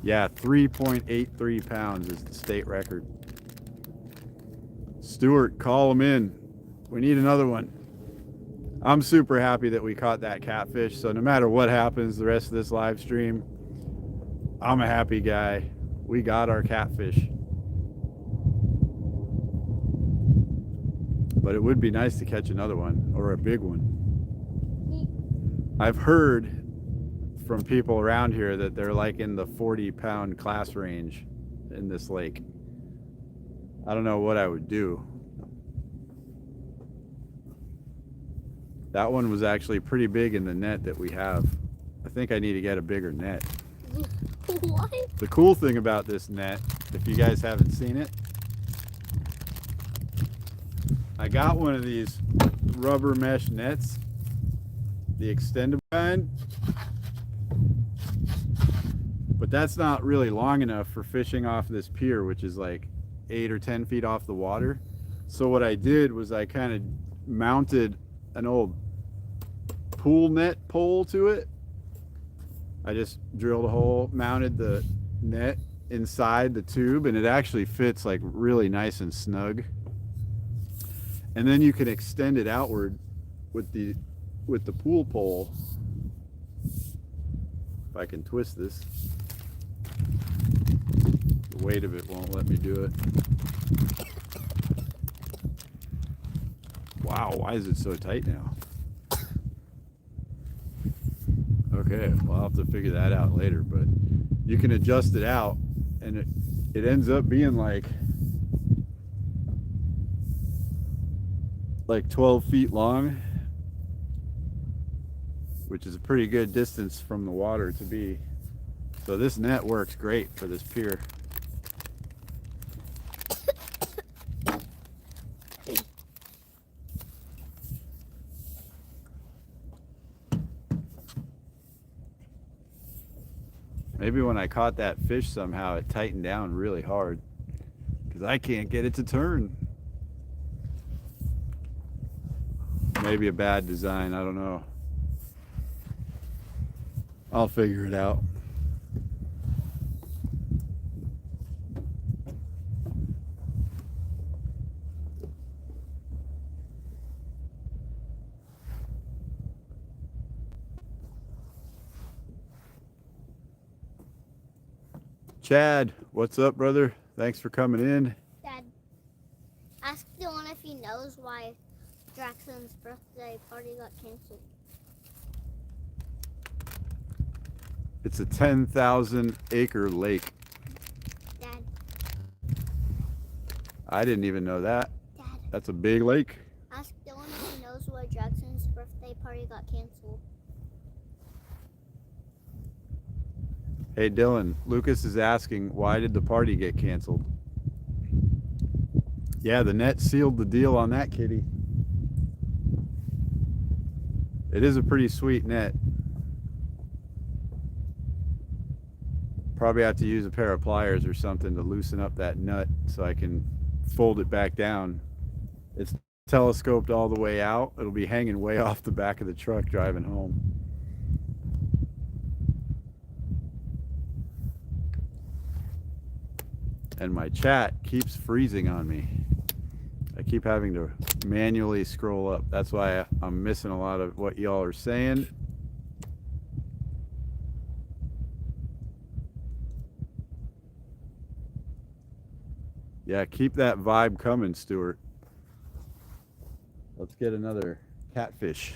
Yeah, 3.83 pounds is the state record. Stuart, call them in. We need another one. I'm super happy that we caught that catfish, so no matter what happens the rest of this live stream, I'm a happy guy. We got our catfish. But it would be nice to catch another one, or a big one. I've heard from people around here that they're like in the 40-pound class range in this lake. I don't know what I would do. That one was actually pretty big in the net that we have. I think I need to get a bigger net. What? The cool thing about this net, if you guys haven't seen it, I got one of these rubber mesh nets, the extendable kind, but that's not really long enough for fishing off this pier, which is like 8 or 10 feet off the water. So what I did was I kind of mounted an old pool net pole to it. I just drilled a hole, mounted the net inside the tube, and it actually fits like really nice and snug. And then you can extend it outward with the pool pole. If I can twist this. The weight of it won't let me do it. Wow, why is it so tight now? Okay, well, I'll have to figure that out later, but you can adjust it out, and it ends up being like 12 feet long, which is a pretty good distance from the water to be. So this net works great for this pier. Maybe when I caught that fish somehow it tightened down really hard because I can't get it to turn. Maybe a bad design, I don't know. I'll figure it out. Chad, what's up, brother? Thanks for coming in. Dad, ask Dylan if he knows why Jackson's birthday party got canceled. It's a 10,000 acre lake. Dad. I didn't even know that. Dad. That's a big lake. Ask Dylan if he knows why Jackson's birthday party got canceled. Hey Dylan, Lucas is asking, why did the party get canceled? Yeah, the net sealed the deal on that, kitty. It is a pretty sweet net. Probably have to use a pair of pliers or something to loosen up that nut so I can fold it back down. It's telescoped all the way out. It'll be hanging way off the back of the truck driving home. And my chat keeps freezing on me. I keep having to manually scroll up. That's why I'm missing a lot of what y'all are saying. Yeah, keep that vibe coming, Stuart. Let's get another catfish.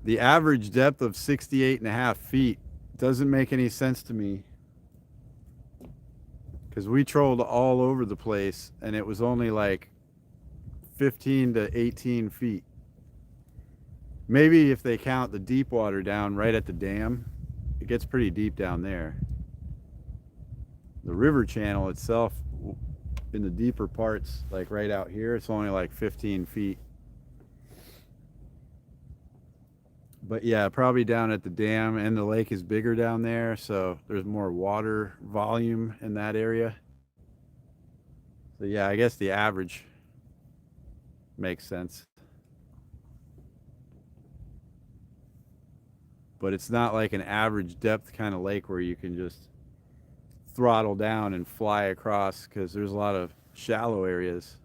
The average depth of 68.5 feet doesn't make any sense to me, because we trolled all over the place and it was only like 15 to 18 feet. Maybe if they count the deep water down right at the dam, it gets pretty deep down there. The river channel itself, in the deeper parts, like right out here, it's only like 15 feet. But yeah, probably down at the dam, and the lake is bigger down there, so there's more water volume in that area. So yeah, I guess the average makes sense. But it's not like an average depth kind of lake where you can just throttle down and fly across, because there's a lot of shallow areas.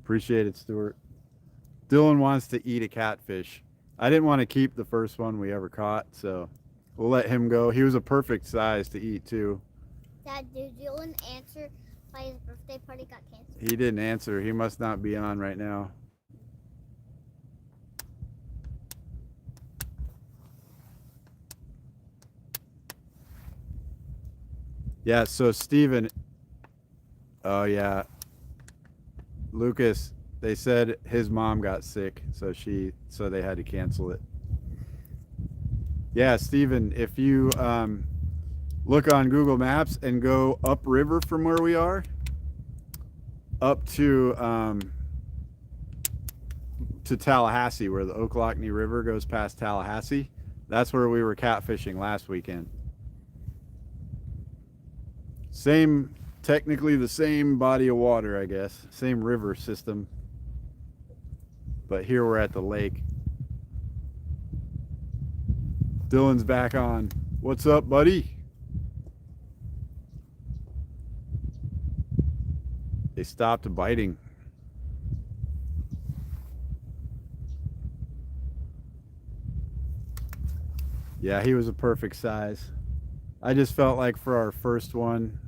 Appreciate it, Stuart. Dylan wants to eat a catfish. I didn't want to keep the first one we ever caught, so we'll let him go. He was a perfect size to eat, too. Dad, did Dylan answer why his birthday party got canceled? He didn't answer. He must not be on right now. Yeah, so Steven, oh yeah, Lucas, they said his mom got sick, so they had to cancel it. Yeah, Steven, if you look on Google Maps and go upriver from where we are, up to Tallahassee, where the Ocklawackney River goes past Tallahassee, that's where we were catfishing last weekend. Technically the same body of water, I guess, same river system, but here we're at the lake. Dylan's back on. What's up, buddy? They stopped biting. Yeah, he was a perfect size. I just felt like for our first one,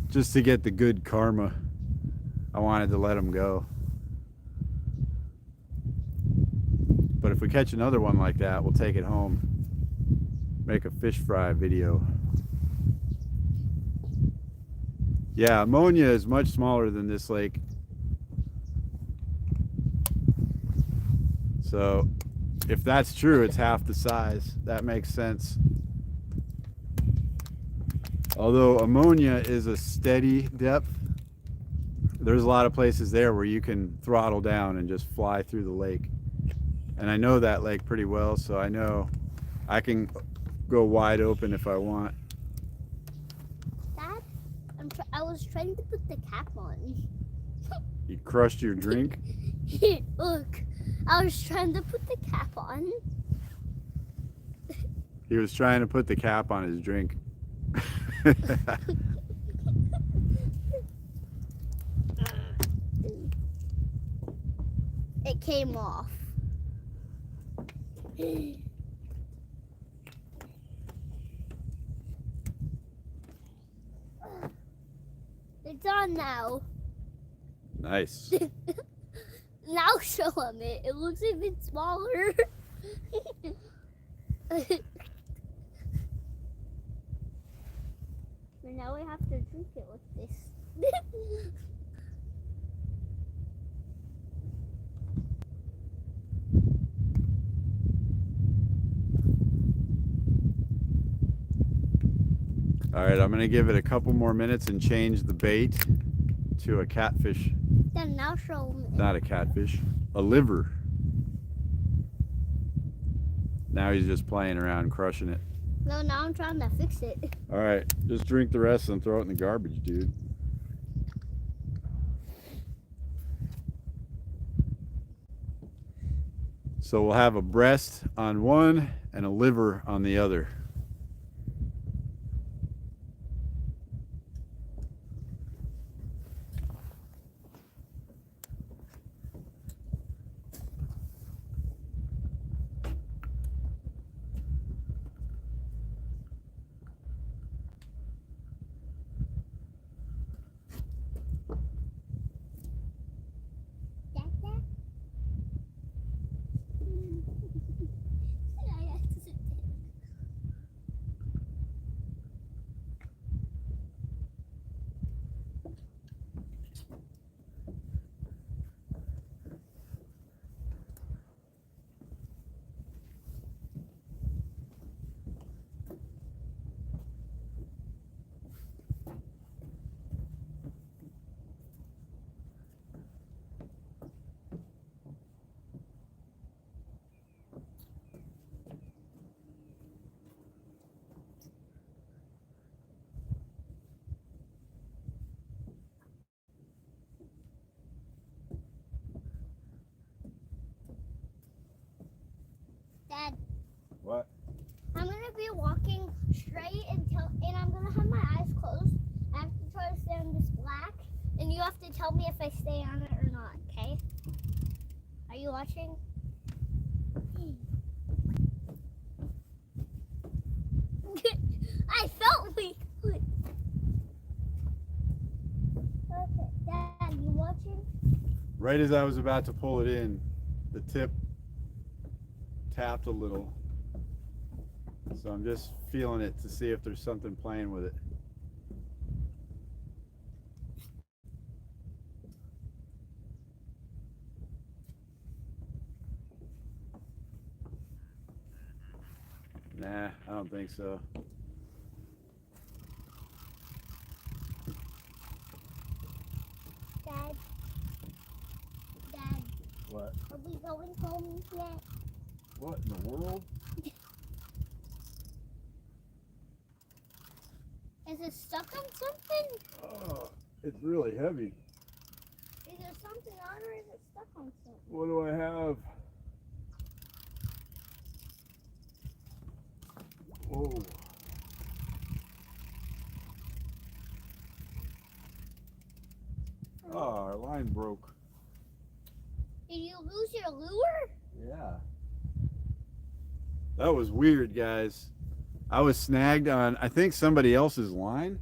just to get the good karma, I wanted to let him go. But if we catch another one like that, we'll take it home, make a fish fry video. Yeah, ammonia is much smaller than this lake. So if that's true, it's half the size. That makes sense. Although ammonia is a steady depth, there's a lot of places there where you can throttle down and just fly through the lake. And I know that lake pretty well, so I know I can go wide open if I want. Dad, I was trying to put the cap on. You crushed your drink? Look, I was trying to put the cap on. He was trying to put the cap on his drink. It came off. It's on now. Nice. Now show him it. It looks even smaller. But now we have to drink it with this. All right, I'm going to give it a couple more minutes and change the bait to a catfish. Then now show him it. Not a catfish, a liver. Now he's just playing around, crushing it. No, now I'm trying to fix it. All right, just drink the rest and throw it in the garbage, dude. So we'll have a breast on one and a liver on the other. you have to tell me if I stay on it or not, okay? Are you watching? I felt weak. Okay, Dad, you watching? Right as I was about to pull it in, the tip tapped a little. So I'm just feeling it to see if there's something playing with it. Nah, I don't think so. Dad. Dad, What? are we going home yet? What in the world? Is it stuck on something? Oh, it's really heavy. Is there something on or is it stuck on something? What do I have? Whoa. Oh, our line broke. Did you lose your lure? Yeah. That was weird, guys. I was snagged on, I think, somebody else's line.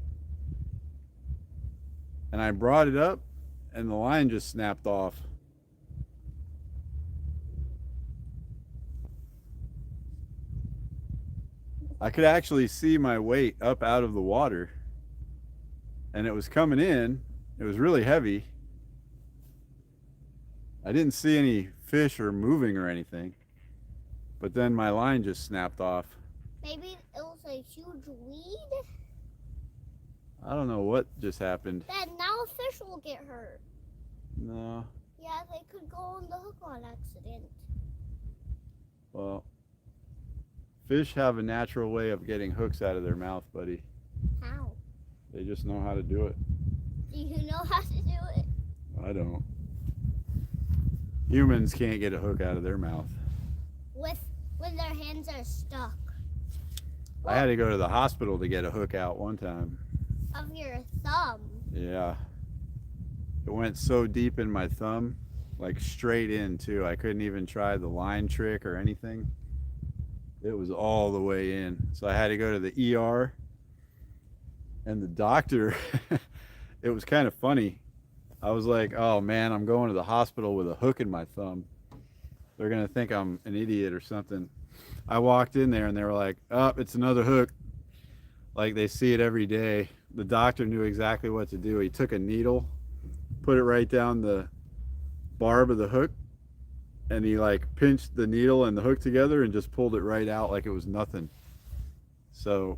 And I brought it up, and the line just snapped off. I could actually see my weight up out of the water. And it was coming in. It was really heavy. I didn't see any fish or moving or anything. But then my line just snapped off. Maybe it was a huge weed? I don't know what just happened. Then now a fish will get hurt. No. Yeah, they could go on the hook on accident. Well, fish have a natural way of getting hooks out of their mouth, buddy. How? They just know how to do it. Do you know how to do it? I don't. Humans can't get a hook out of their mouth. When their hands are stuck. I had to go to the hospital to get a hook out one time. Of your thumb. Yeah. It went so deep in my thumb, like straight in too. I couldn't even try the line trick or anything. It was all the way in. So I had to go to the ER. And the doctor, it was kind of funny. I was like, oh man, I'm going to the hospital with a hook in my thumb. They're going to think I'm an idiot or something. I walked in there and they were like, oh, it's another hook. Like they see it every day. The doctor knew exactly what to do. He took a needle, put it right down the barb of the hook, and he like pinched the needle and the hook together and just pulled it right out like it was nothing. So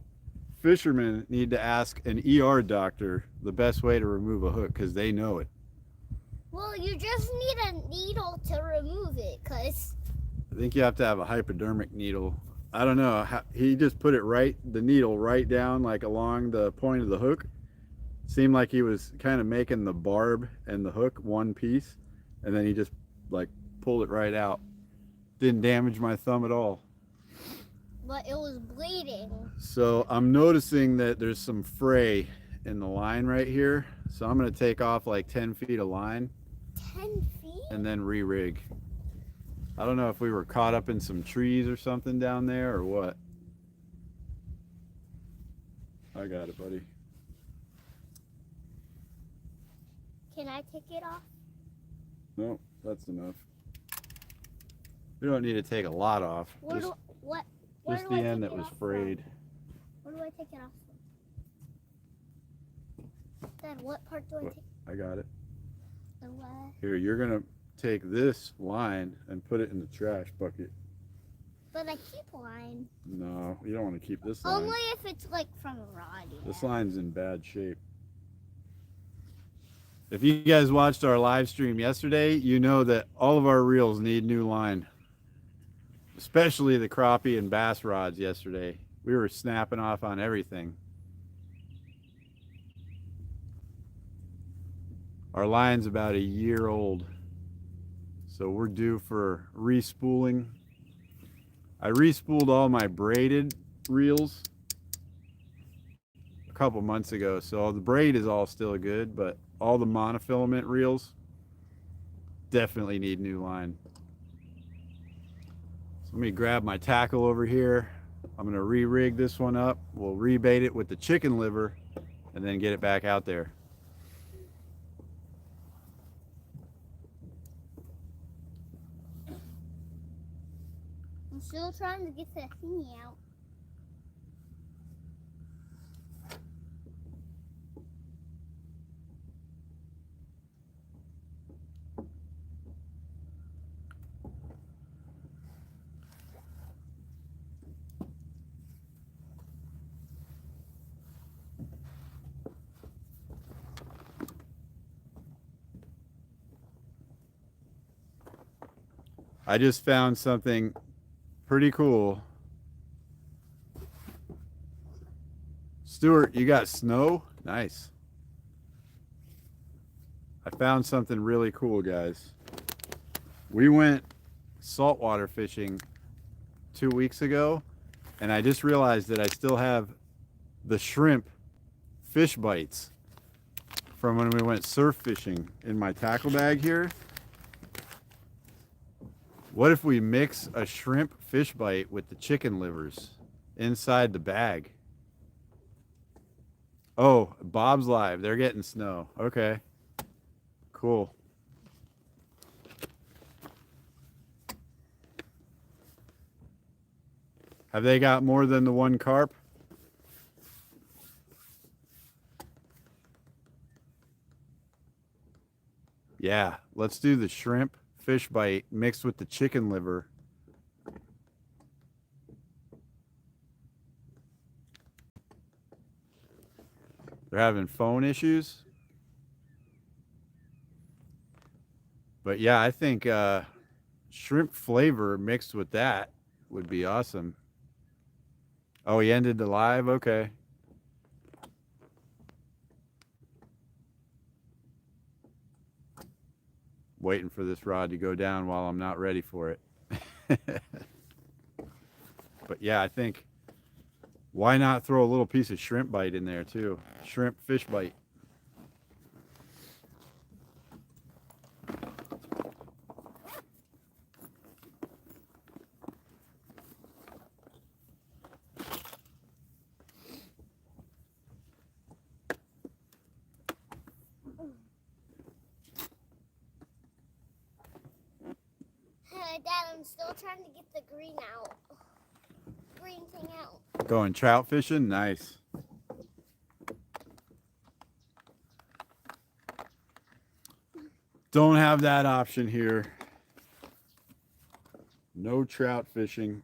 fishermen need to ask an ER doctor the best way to remove a hook because they know it. Well, you just need a needle to remove it, because I think you have to have a hypodermic needle. I don't know. He just put it right, the needle right down like along the point of the hook. Seemed like he was kind of making the barb and the hook one piece, and then he just like pulled it right out. Didn't damage my thumb at all. but it was bleeding. So I'm noticing that there's some fray in the line right here. So I'm going to take off like 10 feet of line 10 feet? and then re-rig. I don't know if we were caught up in some trees or something down there or what. I got it, buddy. Can I take it off? No, that's enough. We don't need to take a lot off. Where Just, where just do the I end take that it was off frayed. From? Where do I take it off from? Then what part do I take? I got it. The what? Here, you're going to take this line and put it in the trash bucket. But I keep line. No, you don't want to keep this line. Only if it's like from a rod. Yeah. This line's in bad shape. If you guys watched our live stream yesterday, you know that all of our reels need new line. Especially the crappie and bass rods yesterday. We were snapping off on everything. Our line's about a year old. So we're due for respooling. I respooled all my braided reels a couple months ago. So the braid is all still good, but all the monofilament reels definitely need new line. So let me grab my tackle over here. I'm going to re-rig this one up. We'll rebait it with the chicken liver and then get it back out there. I'm still trying to get the thingy out. I just found something pretty cool. Stuart, you got snow? Nice. I found something really cool, guys. We went saltwater fishing 2 weeks ago, and I just realized that I still have the shrimp fish bites from when we went surf fishing in my tackle bag here. What if we mix a shrimp fish bite with the chicken livers inside the bag? Oh, Bob's live. They're getting snow. Okay. Cool. Have they got more than the one carp? Yeah, let's do the shrimp fish bite mixed with the chicken liver. They're having phone issues. But yeah, I think shrimp flavor mixed with that would be awesome. Oh, he ended the live? Okay. Waiting for this rod to go down while I'm not ready for it. But yeah, I think, why not throw a little piece of shrimp bite in there too? Shrimp fish bite. Dad, I'm still trying to get the green out. Green thing out. Going trout fishing? Nice. Don't have that option here. No trout fishing.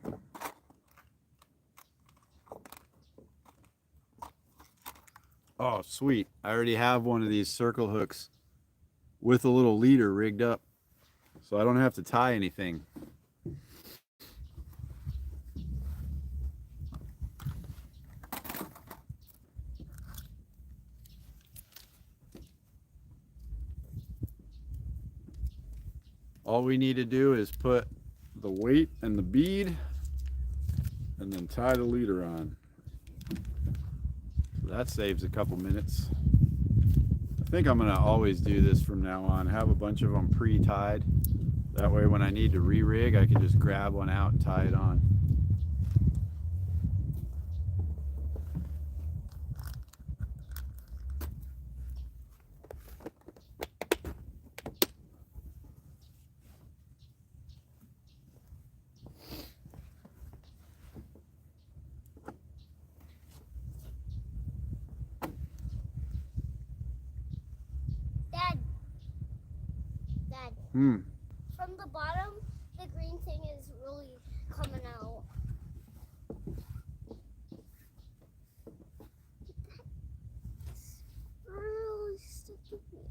Oh, sweet. I already have one of these circle hooks with a little leader rigged up, so I don't have to tie anything. All we need to do is put the weight and the bead and then tie the leader on. That saves a couple minutes. I think I'm gonna always do this from now on. Have a bunch of them pre-tied. That way when I need to re-rig, I can just grab one out and tie it on. Dad, Hmm. from the bottom, the green thing is really coming out. It's really sticking here.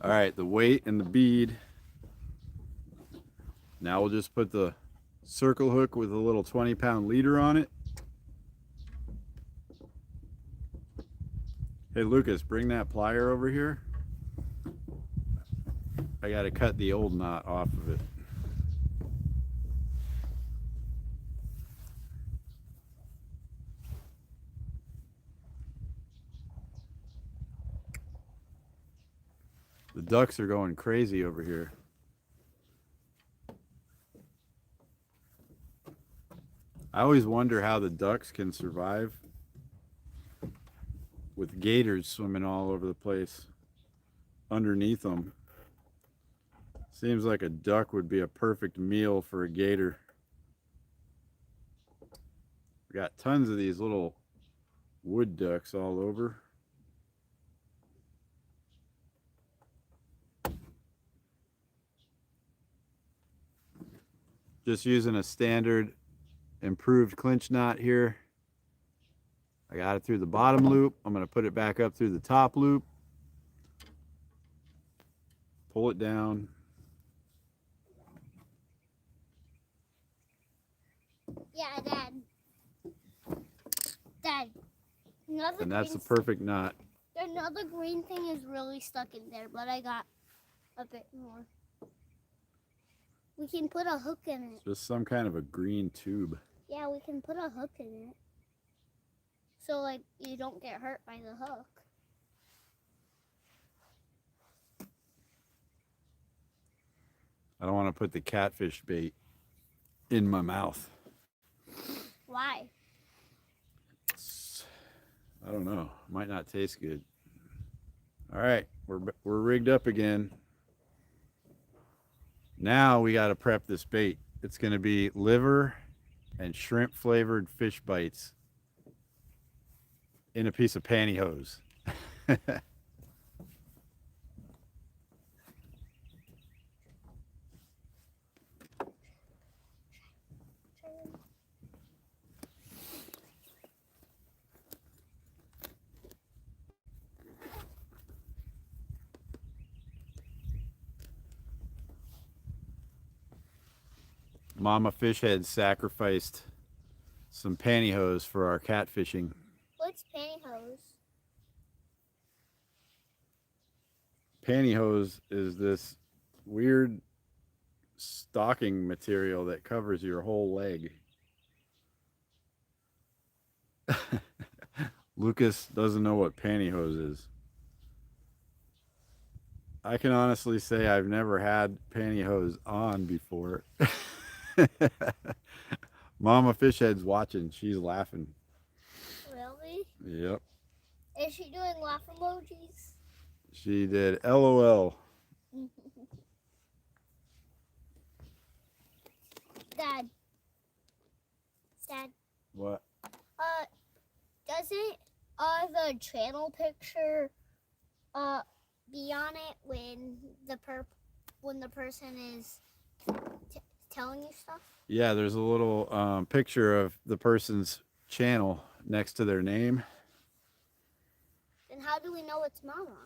All right, the weight and the bead. Now we'll just put the circle hook with a little 20-pound leader on it. Hey Lucas, bring that plier over here. I gotta cut the old knot off of it. The ducks are going crazy over here. I always wonder how the ducks can survive with gators swimming all over the place underneath them. Seems like a duck would be a perfect meal for a gator. We got tons of these little wood ducks all over. Just using a standard improved clinch knot here. I got it through the bottom loop. I'm going to put it back up through the top loop. Pull it down. Yeah, Dad. Dad. And that's the perfect knot. Another green thing is really stuck in there, but I got a bit more. We can put a hook in it. Just some kind of a green tube. Yeah, we can put a hook in it. So, like, you don't get hurt by the hook. I don't want to put the catfish bait in my mouth. Why? I don't know. Might not taste good. All right, we're rigged up again. Now we got to prep this bait. It's going to be liver and shrimp flavored fish bites in a piece of pantyhose. Mama Fishhead sacrificed some pantyhose for our catfishing. What's pantyhose? Pantyhose is this weird stocking material that covers your whole leg. Lucas doesn't know what pantyhose is. I can honestly say I've never had pantyhose on before. Mama Fishhead's watching. She's laughing. Really? Yep. Is she doing laugh emojis? She did LOL. Dad. What? Doesn't the channel picture be on it when the person is telling you stuff? Yeah, there's a little picture of the person's channel next to their name. Then how do we know it's Mama?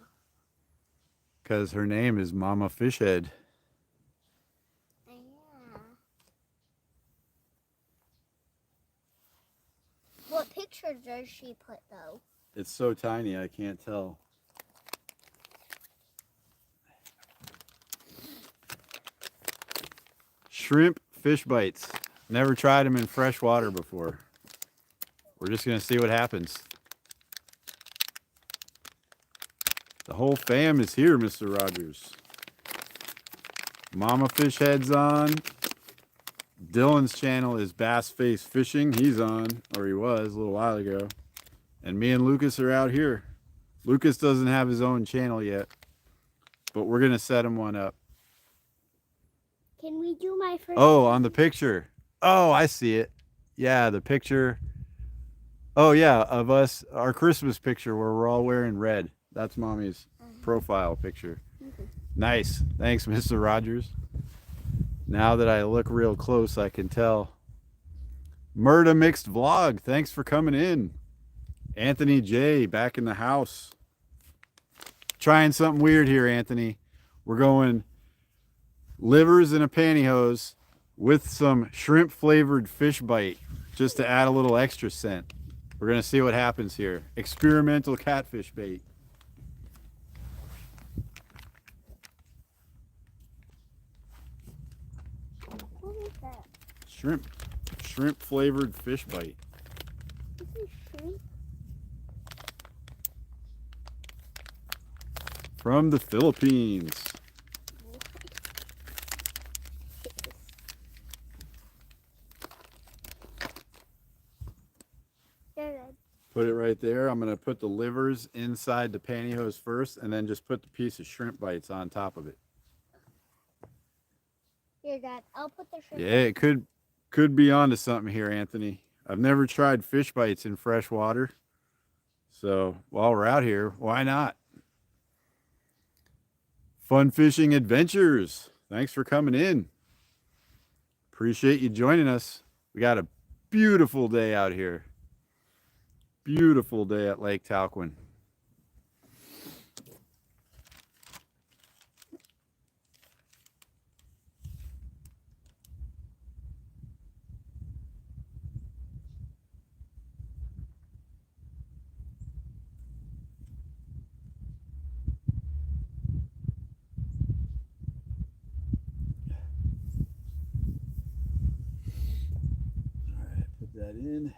Because her name is Mama Fishhead. Yeah. What picture does she put, though? It's so tiny, I can't tell. Shrimp fish bites. Never tried them in fresh water before. We're just going to see what happens. The whole fam is here, Mr. Rogers. Mama Fishhead's on. Dylan's channel is Bass Face Fishing. He's on, or he was a little while ago. And me and Lucas are out here. Lucas doesn't have his own channel yet, but we're going to set him one up. Can we do my first? Oh, on the picture. Oh, I see it. Yeah, the picture. Oh, yeah, of us, our Christmas picture where we're all wearing red. That's Mommy's profile picture. Nice. Thanks, Mr. Rogers. Now that I look real close, I can tell. Murda Mixed Vlog, thanks for coming in. Anthony J, back in the house. Trying something weird here, Anthony. We're going livers in a pantyhose with some shrimp flavored fish bite just to add a little extra scent. We're going to see what happens here. Experimental catfish bait. What is that? Shrimp flavored fish bite. This is shrimp. from the Philippines. Put it right there. I'm going to put the livers inside the pantyhose first and then just put the piece of shrimp bites on top of it. Here, Dad. I'll put the shrimp. Yeah, it could be onto something here, Anthony. I've never tried fish bites in fresh water. So while we're out here, why not? Fun fishing adventures. Thanks for coming in. Appreciate you joining us. We got a beautiful day out here. Beautiful day at Lake Talquin. All right, put that in.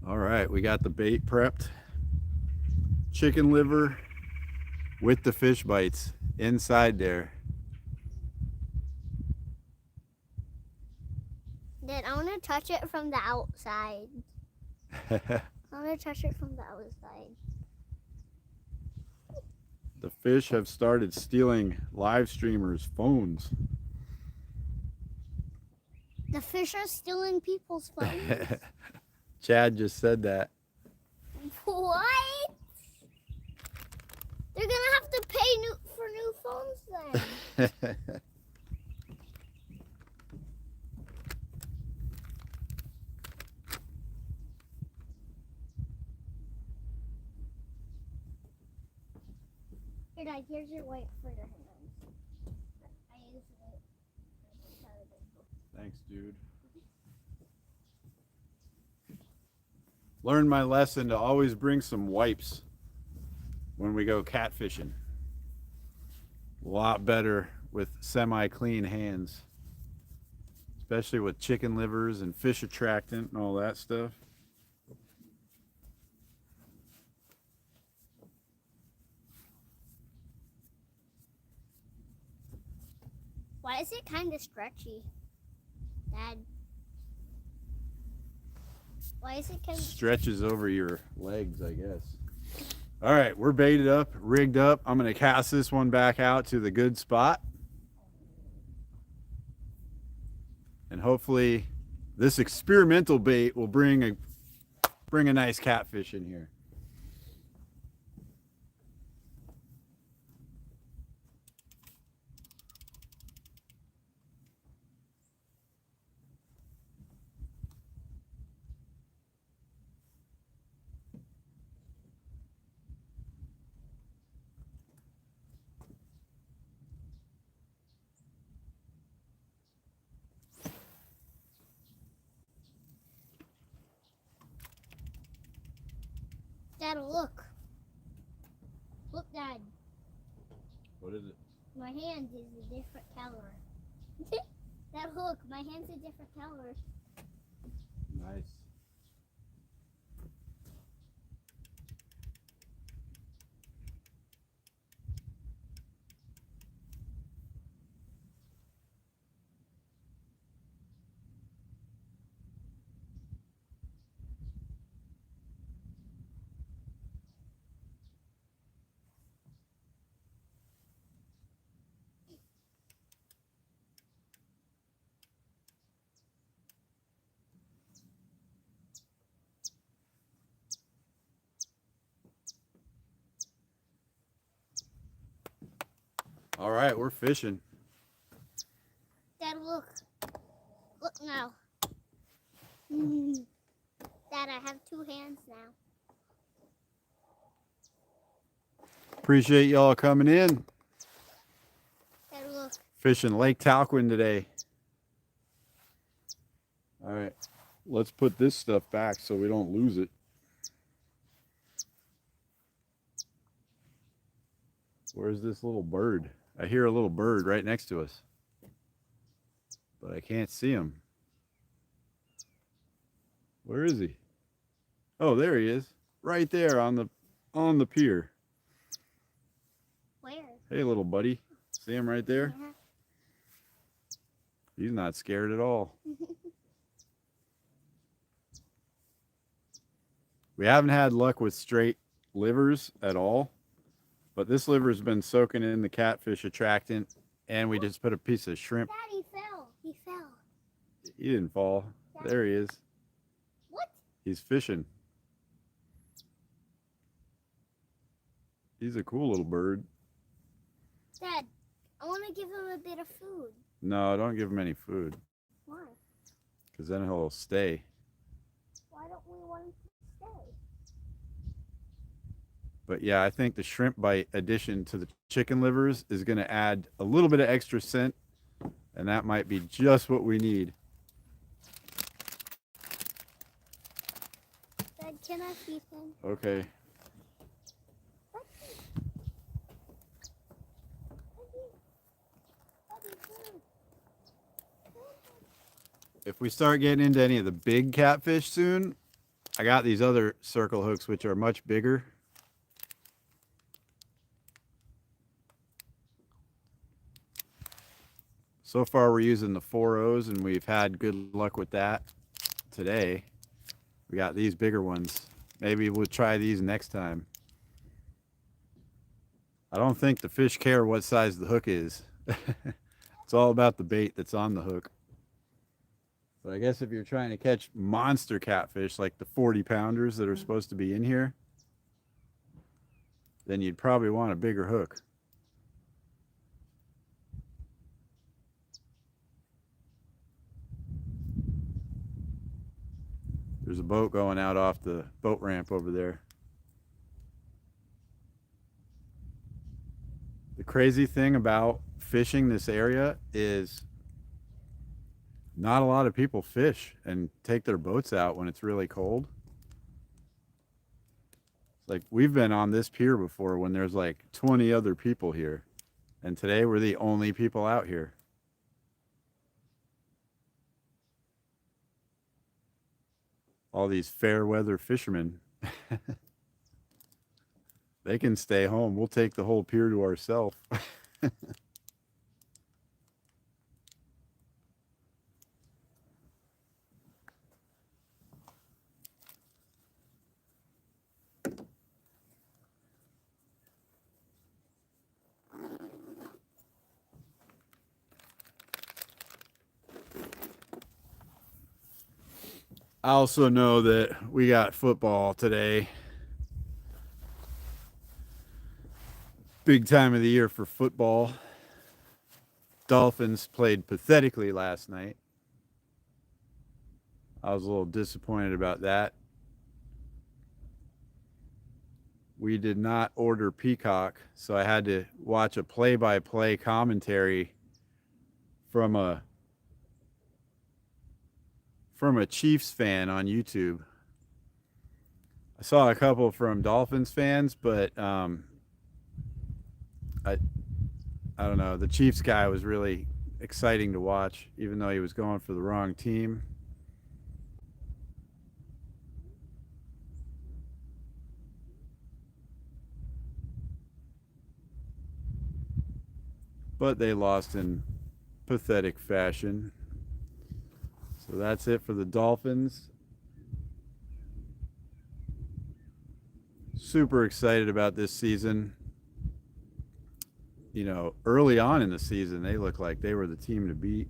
All right, we got the bait prepped. Chicken liver with the fish bites inside there. Then I want to touch it from the outside. I want to touch it from the outside. The fish have started stealing live streamers' phones. The fish are stealing people's phones. Chad just said that. What? They're gonna have to pay for new phones then. Here, Dad, here's your white for your hands. I used it. Thanks, dude. Learned my lesson to always bring some wipes when we go catfishing. A lot better with semi-clean hands, especially with chicken livers and fish attractant and all that stuff. Why is it kind of stretchy, Dad? Why is it kind of Stretches over your legs, I guess. All right, we're baited up, rigged up. I'm going to cast this one back out to the good spot. And hopefully this experimental bait will bring a nice catfish in here. Dad, look. Look, Dad. What is it? My hand is a different color. Dad, look. My hand's a different color. Nice. All right, we're fishing. Dad, look. Look now. Dad, I have two hands now. Appreciate y'all coming in. Dad, look. Fishing Lake Talquin today. All right, let's put this stuff back so we don't lose it. Where's this little bird? I hear a little bird right next to us, but I can't see him. Where is he? Oh, there he is, right there on the pier. Where? Hey, little buddy. See him right there? Yeah. He's not scared at all. We haven't had luck with straight livers at all, but this liver's been soaking in the catfish attractant, and we just put a piece of shrimp. Daddy fell. He fell. He didn't fall. There he is. What? He's fishing. He's a cool little bird. Dad, I want to give him a bit of food. No, don't give him any food, Why? because then he'll stay. Why don't we want him to stay? But yeah, I think the shrimp bite addition to the chicken livers is going to add a little bit of extra scent, and that might be just what we need. Dad, can I feed him? Okay. If we start getting into any of the big catfish soon, I got these other circle hooks which are much bigger. So far we're using the 4.0s and we've had good luck with that today. We got these bigger ones. Maybe we'll try these next time. I don't think the fish care what size the hook is. It's all about the bait that's on the hook. But I guess if you're trying to catch monster catfish like the 40-pounders that are supposed to be in here, then you'd probably want a bigger hook. There's a boat going out off the boat ramp over there. The crazy thing about fishing this area is not a lot of people fish and take their boats out when it's really cold. It's like we've been on this pier before when there's like 20 other people here, and today we're the only people out here. All these fair weather fishermen. They can stay home. We'll take the whole pier to ourselves. I also know that we got football today. Big time of the year for football. Dolphins played pathetically last night. I was a little disappointed about that. We did not order Peacock, so I had to watch a play-by-play commentary from a Chiefs fan on YouTube. I saw a couple from Dolphins fans, but I don't know. The Chiefs guy was really exciting to watch, even though he was going for the wrong team. But they lost in pathetic fashion. So that's it for the Dolphins. Super excited about this season. You know, early on in the season, they looked like they were the team to beat.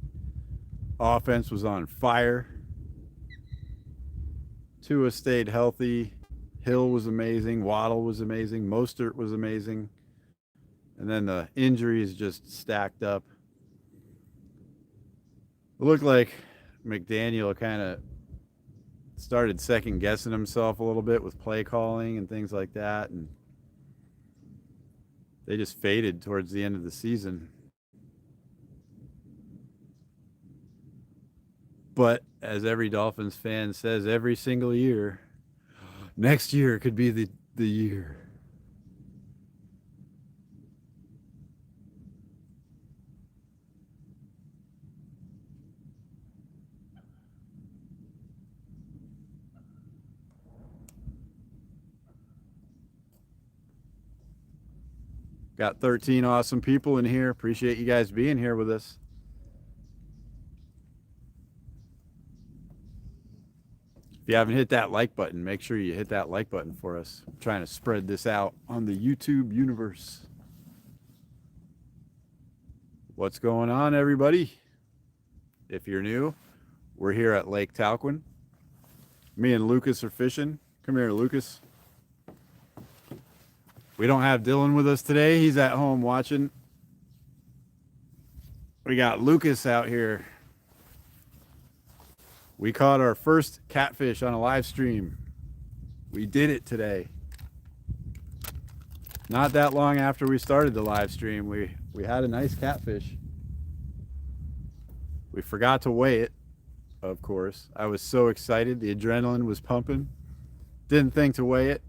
Offense was on fire. Tua stayed healthy. Hill was amazing. Waddle was amazing. Mostert was amazing. And then the injuries just stacked up. It looked like McDaniel kind of started second guessing himself a little bit with play calling and things like that, and they just faded towards the end of the season. But as every Dolphins fan says every single year, next year could be the year. Got 13 awesome people in here. Appreciate you guys being here with us. If you haven't hit that like button, make sure you hit that like button for us. I'm trying to spread this out on the YouTube universe. What's going on, everybody? If you're new, we're here at Lake Talquin. Me and Lucas are fishing. Come here, Lucas. We don't have Dylan with us today. He's at home watching. We got Lucas out here. We caught our first catfish on a live stream. We did it today. Not that long after we started the live stream, we had a nice catfish. We forgot to weigh it, of course. I was so excited. The adrenaline was pumping. Didn't think to weigh it.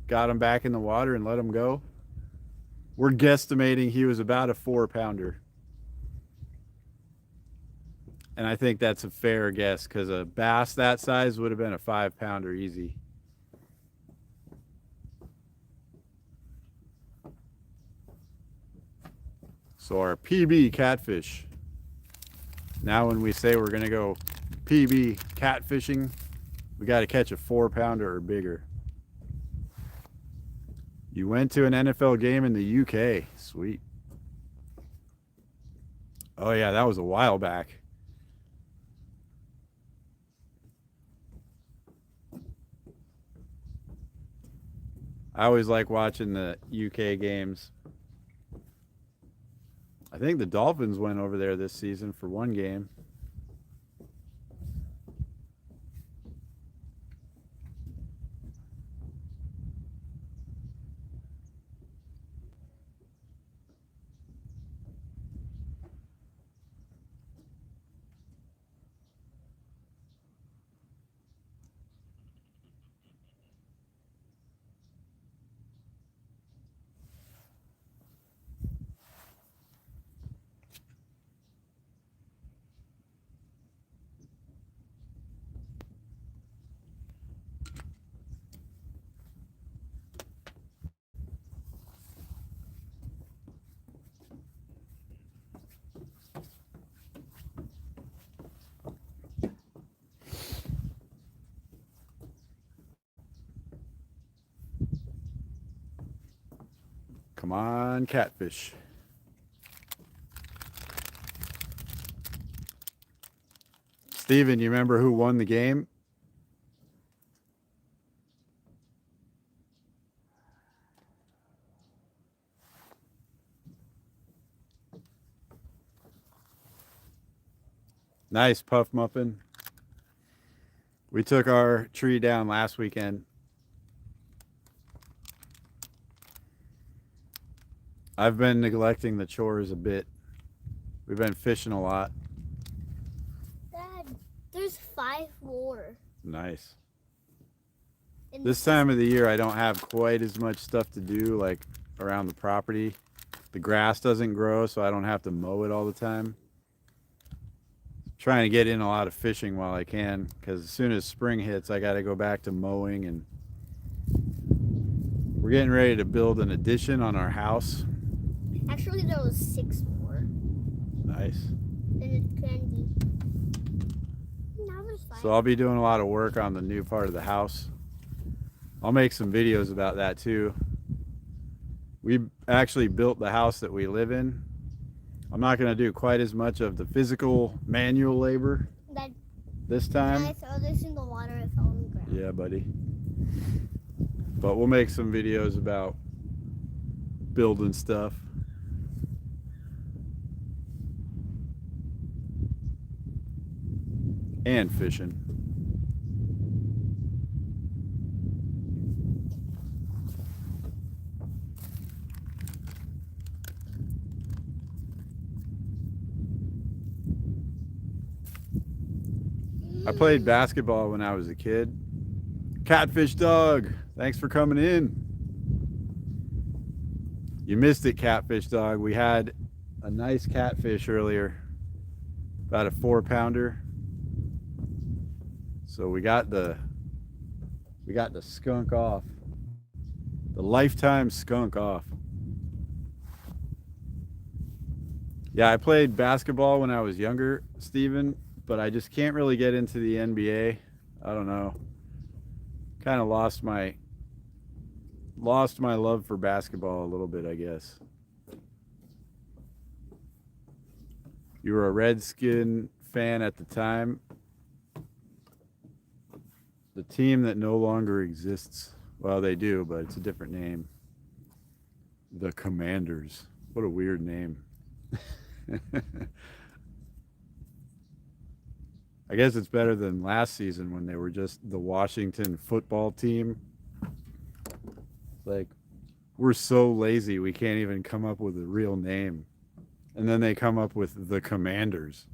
Got him back in the water and let him go. We're guesstimating he was about a 4-pounder. And I think that's a fair guess because a bass that size would have been a 5-pounder easy. So our PB catfish. Now when we say we're going to go PB catfishing, we got to catch a 4-pounder or bigger. You went to an NFL game in the UK. Sweet. Oh yeah, that was a while back. I always like watching the UK games. I think the Dolphins went over there this season for one game. Come on, catfish. Steven, you remember who won the game? Nice puff muffin. We took our tree down last weekend. I've been neglecting the chores a bit. We've been fishing a lot. Dad, there's 5 more. Nice. And This time of the year, I don't have quite as much stuff to do, like around the property. The grass doesn't grow, so I don't have to mow it all the time. Trying to get in a lot of fishing while I can, because as soon as spring hits, I got to go back to mowing. And we're getting ready to build an addition on our house. Actually, there was 6 more. Nice. And it can be. Now there's 5. So I'll be doing a lot of work on the new part of the house. I'll make some videos about that too. We actually built the house that we live in. I'm not going to do quite as much of the physical manual labor this time. Can I throw this in the water? It fell on the ground. Yeah, buddy. But we'll make some videos about building stuff. And fishing. I played basketball when I was a kid. Catfish Dog, thanks for coming in. You missed it, Catfish Dog. We had a nice catfish earlier, about a 4-pounder. So we got the skunk off, the lifetime skunk off. Yeah, I played basketball when I was younger, Steven, but I just can't really get into the NBA. I don't know. Kind of lost my love for basketball a little bit, I guess. You were a Redskin fan at the time. The team that no longer exists. Well, they do, but it's a different name. The Commanders. What a weird name. I guess it's better than last season when they were just the Washington football team. Like, we're so lazy we can't even come up with a real name. And then they come up with the Commanders.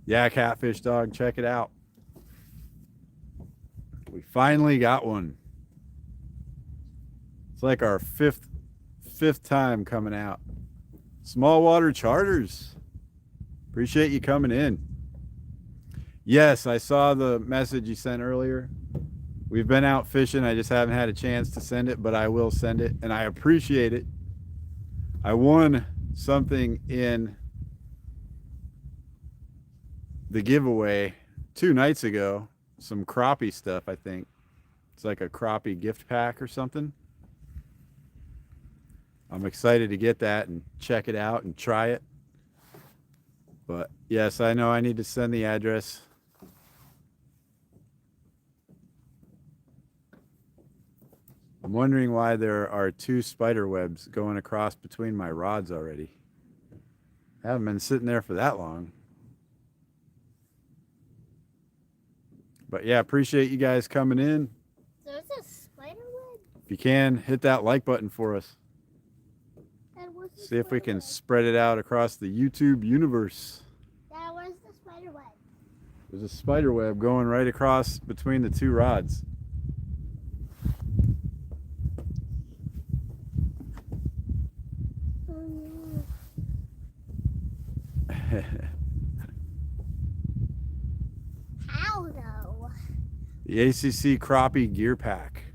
Yeah, Catfish Dog, check it out. We finally got one. It's like our fifth time coming out. Small Water Charters. Appreciate you coming in. Yes, I saw the message you sent earlier. We've been out fishing. I just haven't had a chance to send it, but I will send it, and I appreciate it. I won something in the giveaway 2 nights ago. Some crappie stuff, I think. It's like a crappie gift pack or something. I'm excited to get that and check it out and try it. But yes, I know I need to send the address. I'm wondering why there are 2 spider webs going across between my rods already. I haven't been sitting there for that long. But yeah, appreciate you guys coming in. There's a spider web. If you can, hit that like button for us. See if we can spread it out across the YouTube universe. Dad, where's the spider web? There's a spider web going right across between the 2 rods. How though? The ACC Crappie Gear Pack.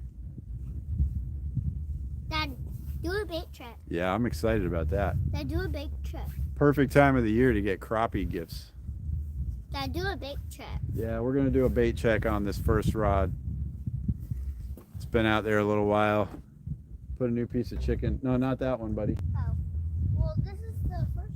Dad, do a bait trip. Yeah, I'm excited about that. Dad, do a bait trip. Perfect time of the year to get crappie gifts. Dad, do a bait trip. Yeah, we're going to do a bait check on this first rod. It's been out there a little while. Put a new piece of chicken. No, not that one, buddy. Oh. Well, this is the first one.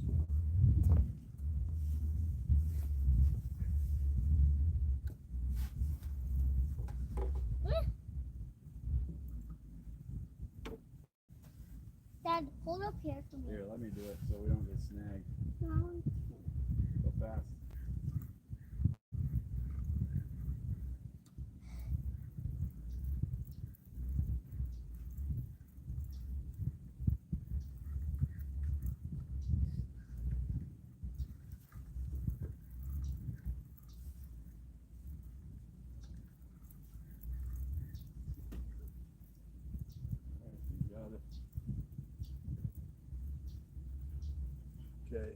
Dad, hold up here for me. Here, let me do it so we don't get snagged No. so fast. Got it. Okay.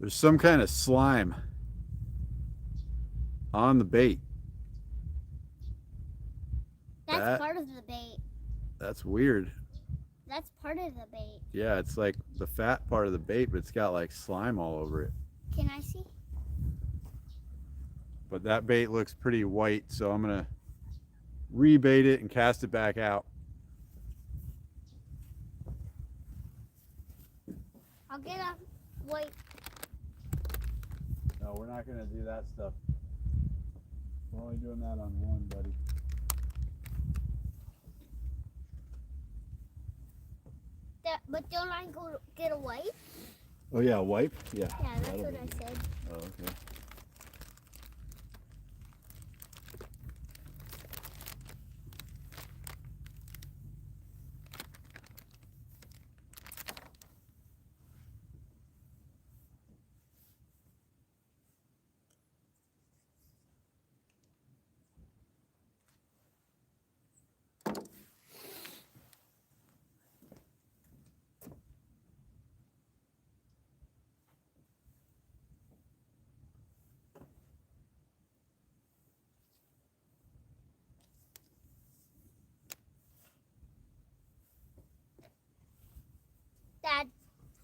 There's some kind of slime on the bait. That's part of the bait. That's weird. That's part of the bait. Yeah, it's like the fat part of the bait, but it's got like slime all over it. Can I see? But that bait looks pretty white, so I'm gonna rebait it and cast it back out. I'll get a white. No, we're not gonna do that stuff. We're only doing that on one, buddy. But don't I go get a wipe? Oh yeah, wipe? Yeah. Yeah, that's what I said. Oh, okay.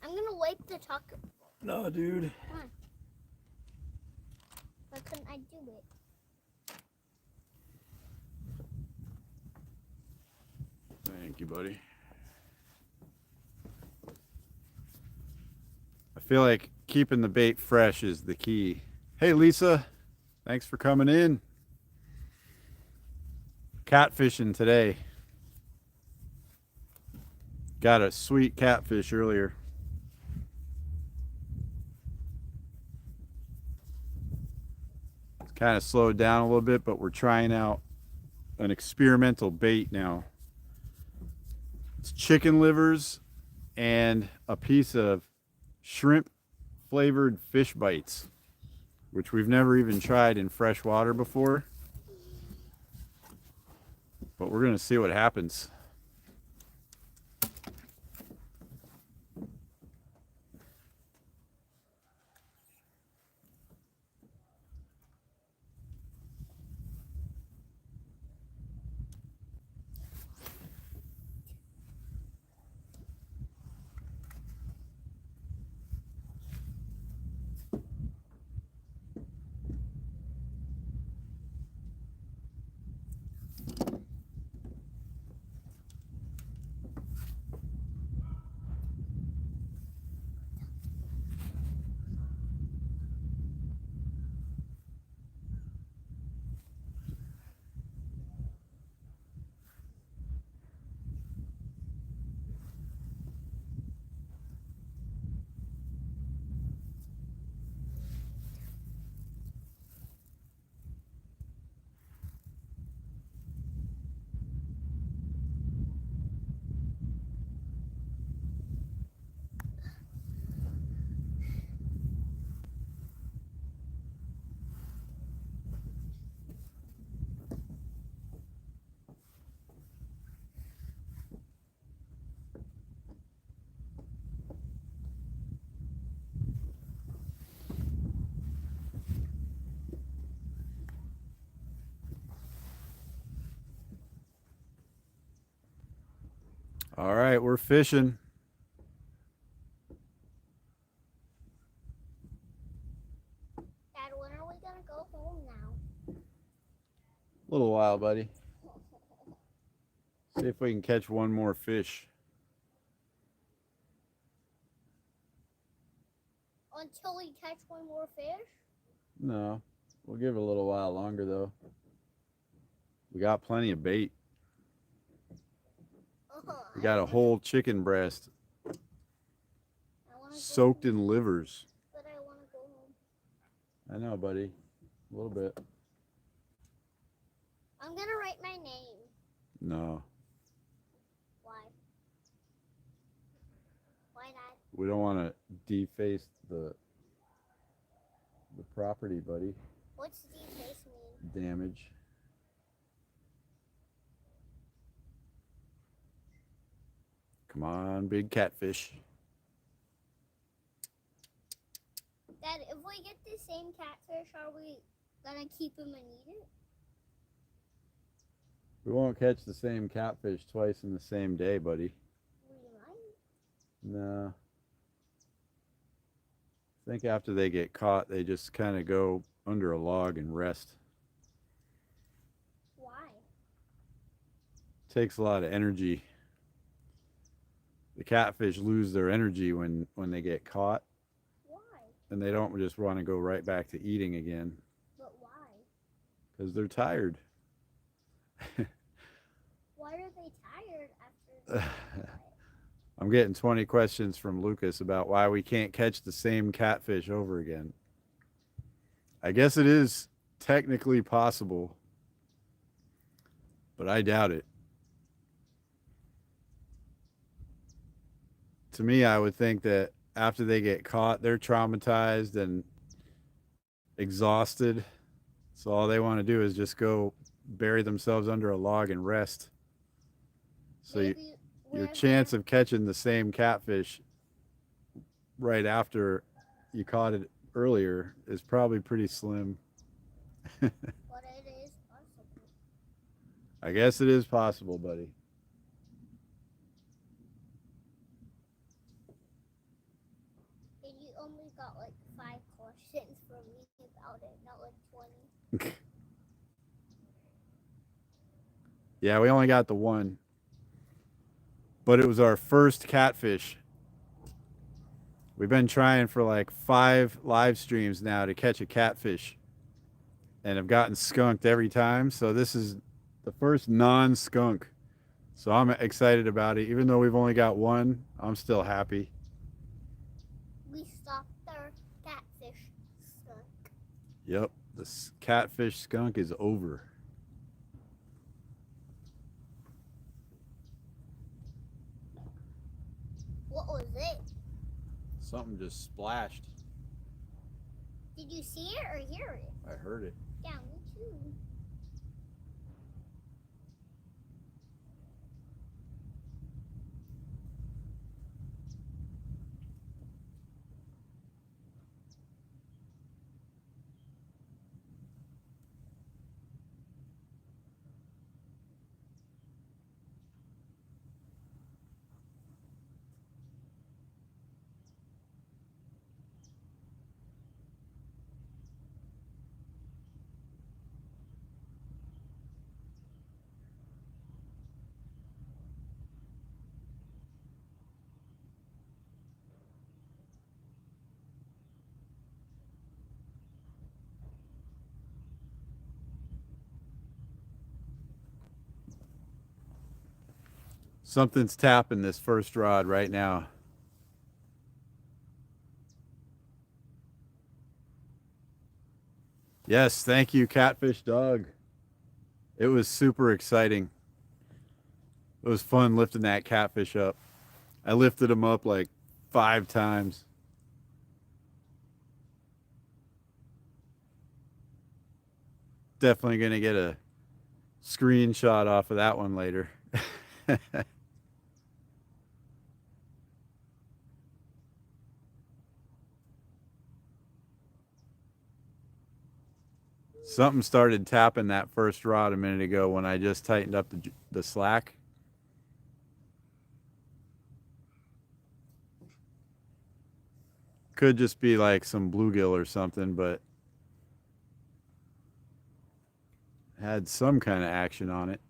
I'm gonna wipe the taco. No, dude. Come on. Why couldn't I do it? Thank you, buddy. I feel like keeping the bait fresh is the key. Hey, Lisa. Thanks for coming in. Catfishing today. Got a sweet catfish earlier. It's kind of slowed down a little bit, but we're trying out an experimental bait now. It's chicken livers and a piece of shrimp flavored fish bites, which we've never even tried in fresh water before. But we're gonna see what happens. All right, we're fishing. Dad, when are we gonna go home now? A little while, buddy. See if we can catch one more fish. Until we catch one more fish? No, we'll give it a little while longer though. We got plenty of bait. We got a whole chicken breast soaked in livers. But I want to go home. I know, buddy. A little bit. I'm gonna write my name. No, Why? Why not? we don't want to deface the property, buddy. What's deface mean? Damage. Come on, big catfish. Dad, if we get the same catfish, are we gonna keep him and eat it? We won't catch the same catfish twice in the same day, buddy. We might. No. I think after they get caught, they just kind of go under a log and rest. Why? Takes a lot of energy. The catfish lose their energy when they get caught, Why? and they don't just want to go right back to eating again But why? because they're tired. Why are they tired after? I'm getting 20 questions from Lucas about why we can't catch the same catfish over again. I guess it is technically possible, but I doubt it. To me, I would think that after they get caught, they're traumatized and exhausted. So all they want to do is just go bury themselves under a log and rest. So your chance of catching the same catfish right after you caught it earlier is probably pretty slim. But it is possible. I guess it is possible, buddy. got like 5 questions from me about it, not like 20. Yeah, we only got the one. But it was our first catfish. We've been trying for like 5 live streams now to catch a catfish. And have gotten skunked every time. So this is the first non-skunk. So I'm excited about it. Even though we've only got one, I'm still happy. We stopped our catfish skunk. Yep, this catfish skunk is over. What was it? Something just splashed. Did you see it or hear it? I heard it. Yeah, me too. Something's tapping this first rod right now. Yes, thank you, Catfish Dog. It was super exciting. It was fun lifting that catfish up. I lifted him up like 5 times. Definitely gonna get a screenshot off of that one later. Something started tapping that first rod a minute ago when I just tightened up the slack. Could just be like some bluegill or something, but had some kind of action on it.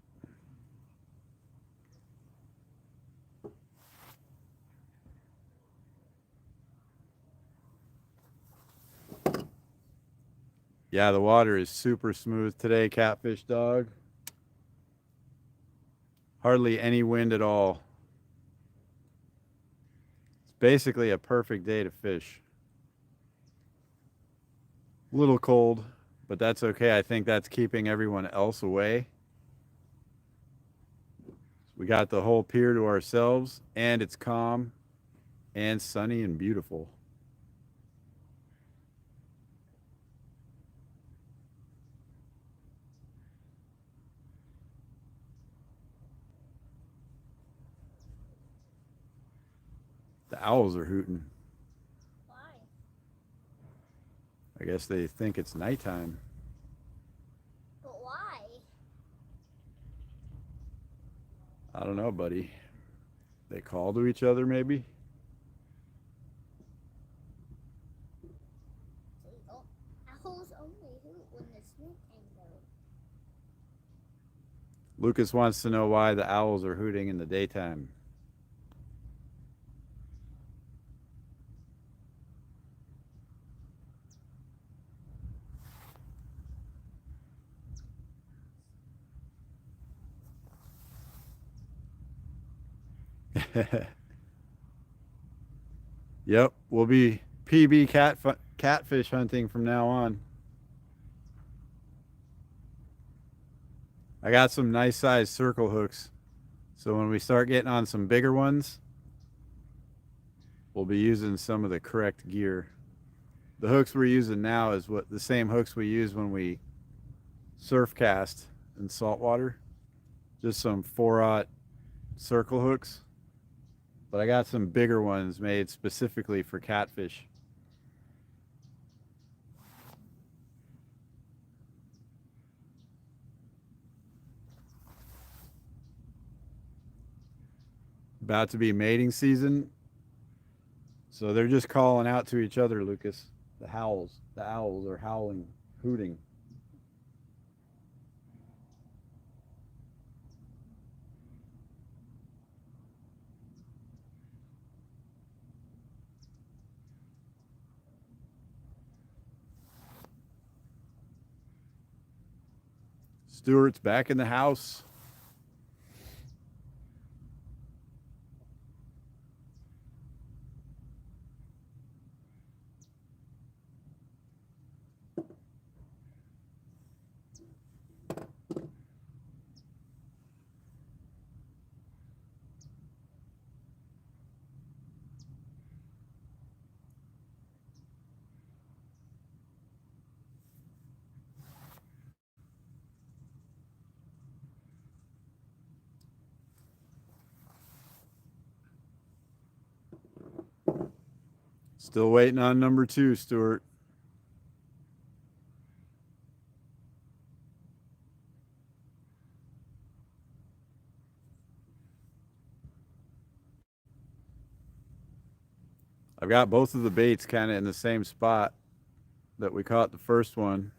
Yeah, the water is super smooth today, Catfish Dog. Hardly any wind at all. It's basically a perfect day to fish. A little cold, but that's okay. I think that's keeping everyone else away. We got the whole pier to ourselves, and it's calm and sunny and beautiful. The owls are hooting. Why? I guess they think it's nighttime. But why? I don't know, buddy. They call to each other, maybe? Owls only hoot when the snow hangs out. Lucas wants to know why the owls are hooting in the daytime. Yep, we'll be PB catfish hunting from now on. I got some nice sized circle hooks, so when we start getting on some bigger ones, we'll be using some of the correct gear. The hooks we're using now is what the same hooks we use when we surf cast in saltwater. Just some 4/0 circle hooks. But I got some bigger ones made specifically for catfish. About to be mating season. So they're just calling out to each other, Lucas. The owls are howling, hooting. Stuart's back in the house. Still waiting on number 2, Stuart. I've got both of the baits kind of in the same spot that we caught the first one.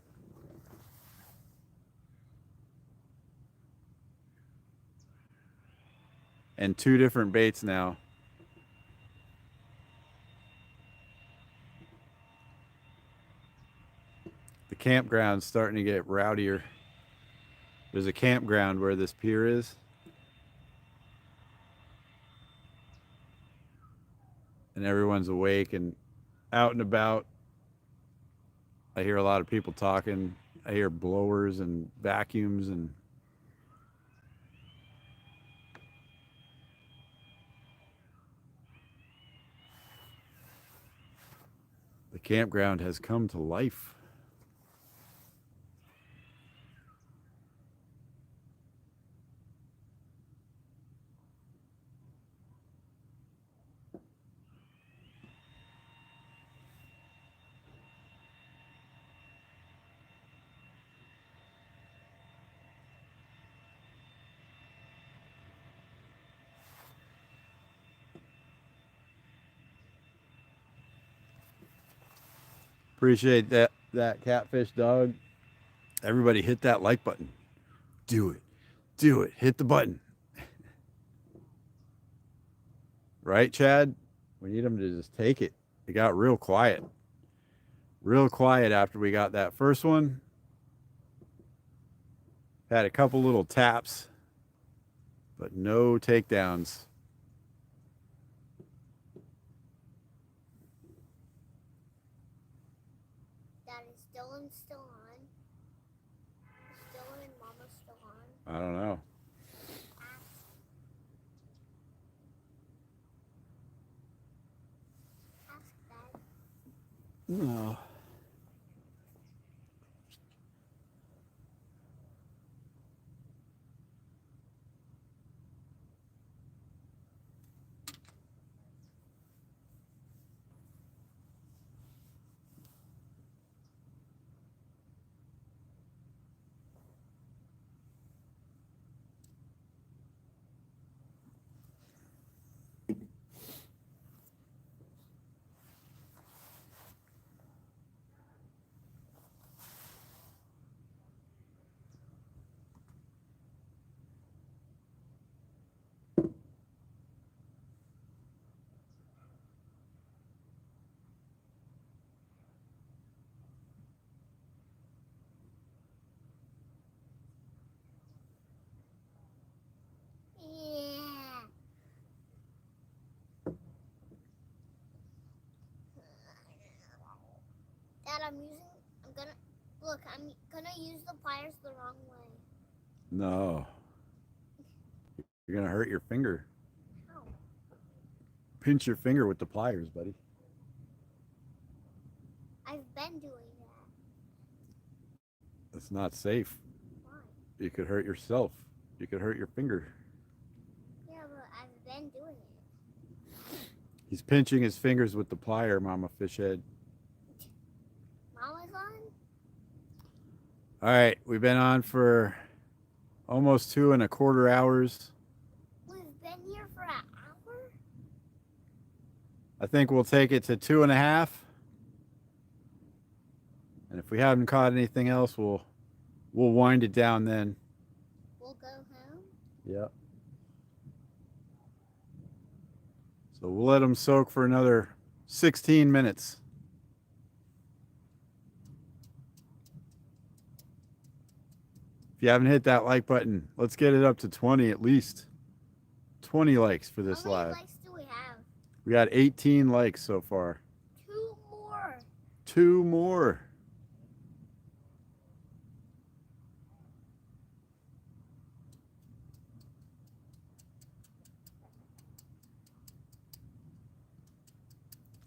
And 2 different baits now. The campground's starting to get rowdier. There's a campground where this pier is. And everyone's awake and out and about. I hear a lot of people talking. I hear blowers and vacuums and the campground has come to life. Appreciate that catfish dog. Everybody hit that like button. Do it. Do it. Hit the button. Right, Chad? We need them to just take it. It got real quiet. Real quiet after we got that first one. Had a couple little taps, but no takedowns. Dad, is Dylan still on? Is Dylan and Mama still on? I don't know. Ask Dad. No. Yeah. Dad, I'm gonna use the pliers the wrong way. No. You're going to hurt your finger. How? Pinch your finger with the pliers, buddy. I've been doing that. That's not safe. Why? You could hurt yourself. You could hurt your finger. Yeah, but I've been doing it. He's pinching his fingers with the plier, Mama Fishhead. Mama's on? All right, we've been on for almost 2.25 hours. We've been here for an hour? I think we'll take it to 2.5. And if we haven't caught anything else, we'll wind it down then. We'll go home. Yep. So we'll let them soak for another 16 minutes. If you haven't hit that like button, let's get it up to 20 at least. 20 likes for this How many live. likes do we have? We got 18 likes so far. 2 more. 2 more.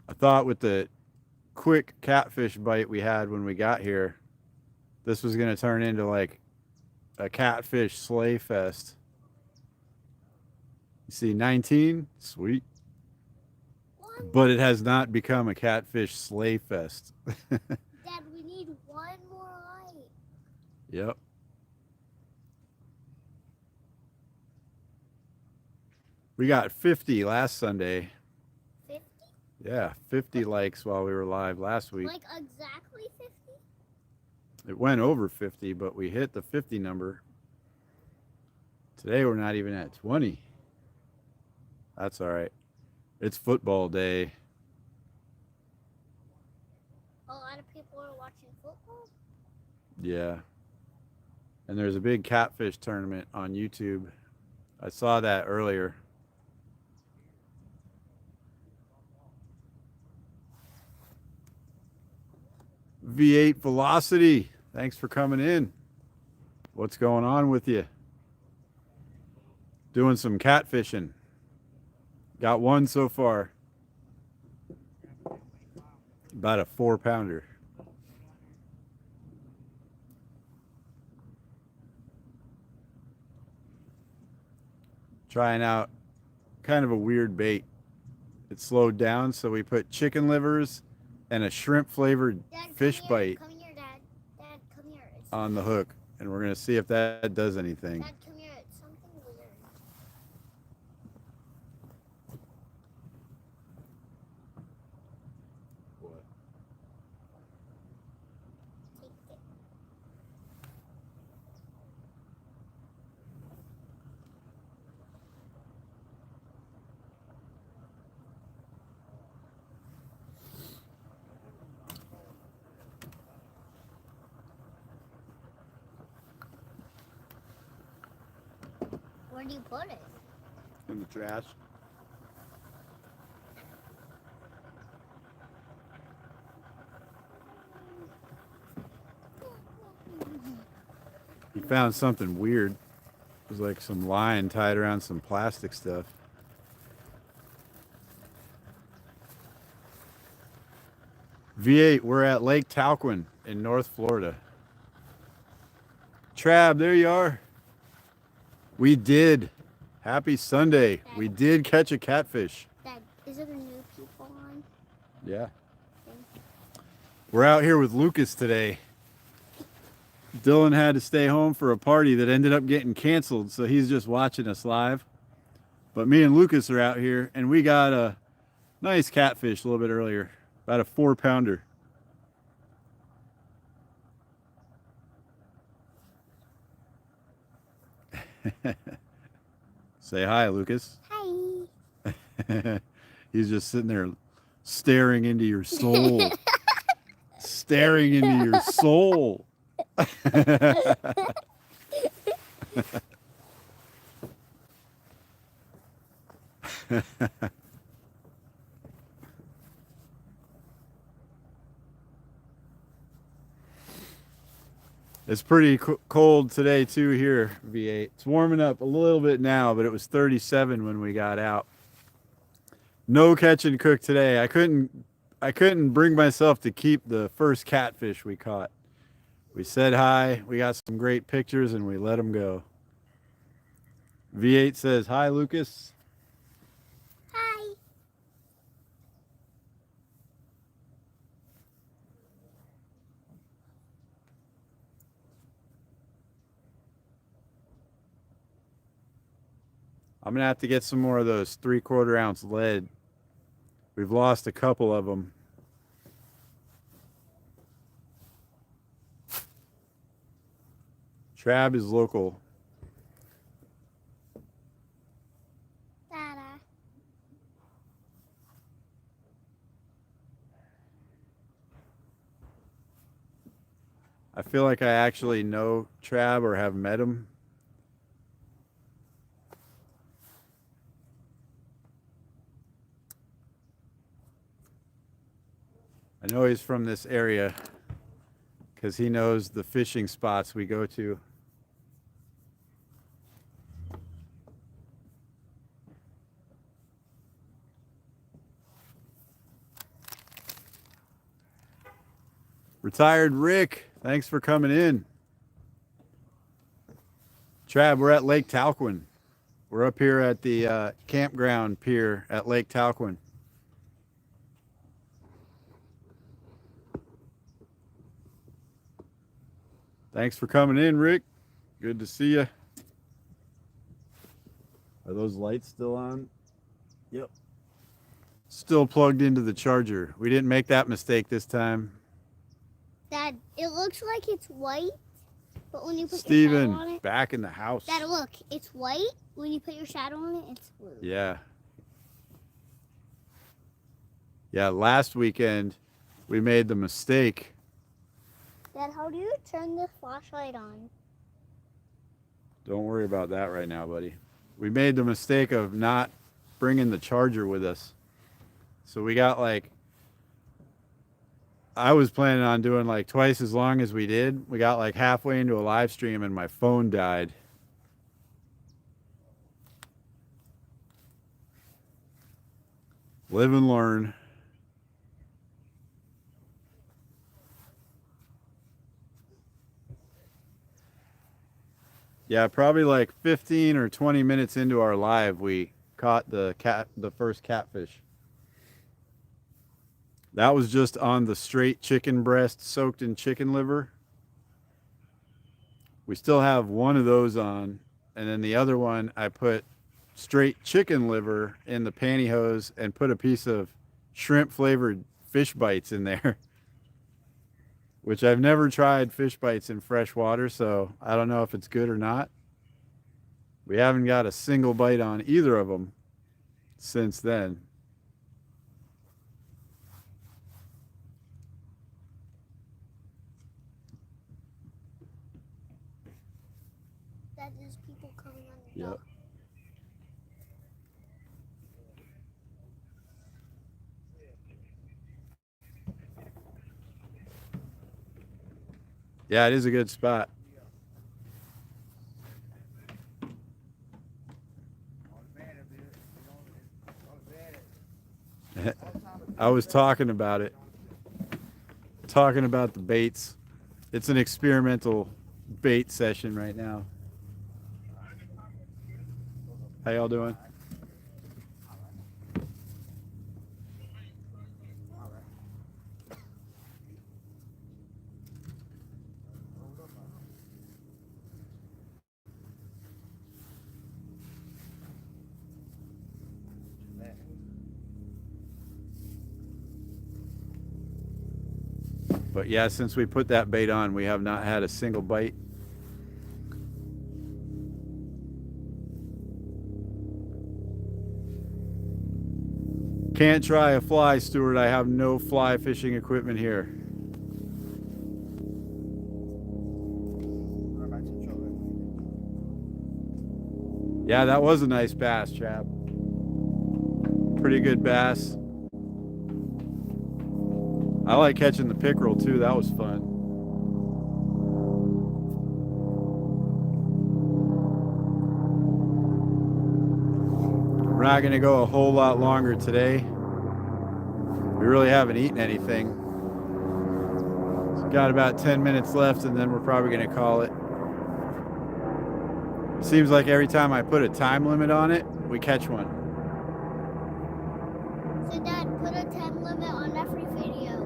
I thought with the quick catfish bite we had when we got here, this was going to turn into like a catfish sleigh fest. You see 19? Sweet. But it has not become a catfish sleigh fest. Dad, we need 1 more light. Yep. We got 50 last Sunday. 50? Yeah, 50 likes while we were live last week. Like exactly 50? It went over 50, but we hit the 50 number. Today we're not even at 20. That's all right. It's football day. A lot of people are watching football? Yeah. And there's a big catfish tournament on YouTube. I saw that earlier. V8 Velocity, thanks for coming in. What's going on with you? Doing some catfishing. Got one so far. About a 4-pounder. Trying out kind of a weird bait. It slowed down, so we put chicken livers and a shrimp flavored fish bite Come here, Dad. Dad, come here. It's on the hook, and we're gonna see if that does anything. Dad, come here. It's something weird. What? Take it. Where do you put it? In the trash. He found something weird. It was like some line tied around some plastic stuff. V8, we're at Lake Talquin in North Florida. Trab, there you are. We did. Happy Sunday. We did catch a catfish. Dad, is there new people on? Yeah. We're out here with Lucas today. Dylan had to stay home for a party that ended up getting canceled, so he's just watching us live. But me and Lucas are out here, and we got a nice catfish a little bit earlier. About a 4-pounder. Say hi, Lucas. Hi. He's just sitting there staring into your soul. Staring into your soul. It's pretty cold today too here, V8. It's warming up a little bit now, but it was 37 when we got out. No catch and cook today. I couldn't bring myself to keep the first catfish we caught. We said hi, we got some great pictures, and we let them go. V8 says, hi, Lucas. Hi. I'm going to have to get some more of those 3/4 ounce lead. We've lost a couple of them. Trab is local. Dada. I feel like I actually know Trab or have met him. I know he's from this area because he knows the fishing spots we go to. Retired Rick, thanks for coming in. Trab, we're at Lake Talquin. We're up here at the campground pier at Lake Talquin. Thanks for coming in, Rick. Good to see you. Are those lights still on? Yep. Still plugged into the charger. We didn't make that mistake this time. Dad, it looks like it's white, but when you put your Steven, shadow on it, back in the house. Dad, look, it's white. When you put your shadow on it, it's blue. Yeah. Yeah, last weekend we made the mistake. Dad, how do you turn the flashlight on? Don't worry about that right now, buddy. We made the mistake of not bringing the charger with us. So we got like, I was planning on doing like twice as long as we did. We got like halfway into a live stream and my phone died. Live and learn. Yeah, probably like 15 or 20 minutes into our live, we caught the first catfish. That was just on the straight chicken breast soaked in chicken liver. We still have one of those on, and then the other one I put straight chicken liver in the pantyhose and put a piece of shrimp flavored fish bites in there. Which I've never tried fish bites in fresh water, so I don't know if it's good or not. We haven't got a single bite on either of them since then. Dad, there's people coming on the Yep. dock. Yeah, it is a good spot. I was talking about it. Talking about the baits. It's an experimental bait session right now. How y'all doing? But yeah, since we put that bait on, we have not had a single bite. Can't try a fly, Stuart. I have no fly fishing equipment here. Yeah, that was a nice bass, chap. Pretty good bass. I like catching the pickerel too. That was fun. We're not going to go a whole lot longer today. We really haven't eaten anything. So got about 10 minutes left and then we're probably going to call it. Seems like every time I put a time limit on it, we catch one. So Dad, put a time limit on every video.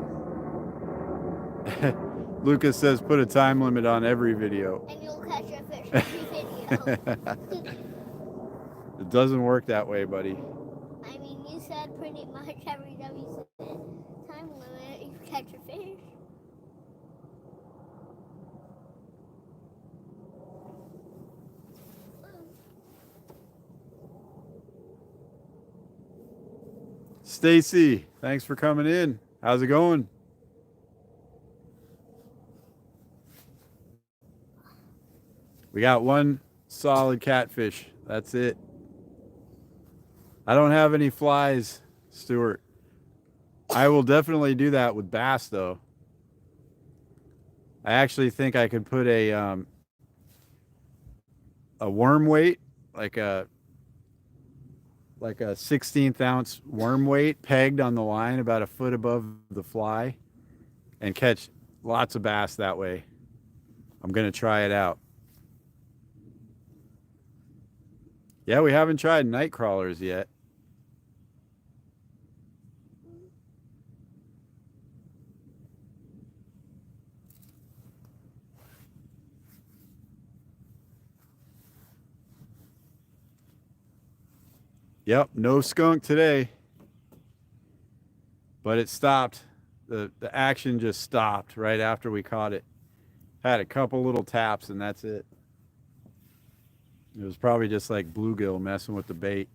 Lucas says put a time limit on every video. And you'll catch a fish every video. It doesn't work that way, buddy. I mean, you said pretty much every time Stacy, thanks for coming in. How's it going? We got one solid catfish. That's it. I don't have any flies, Stuart. I will definitely do that with bass, though. I actually think I could put a worm weight, like a 16th ounce worm weight pegged on the line about a foot above the fly, and catch lots of bass that way. I'm gonna try it out. Yeah, we haven't tried night crawlers yet. Yep, no skunk today. But it stopped. The action just stopped right after we caught it. Had a couple little taps and that's it. It was probably just like bluegill messing with the bait.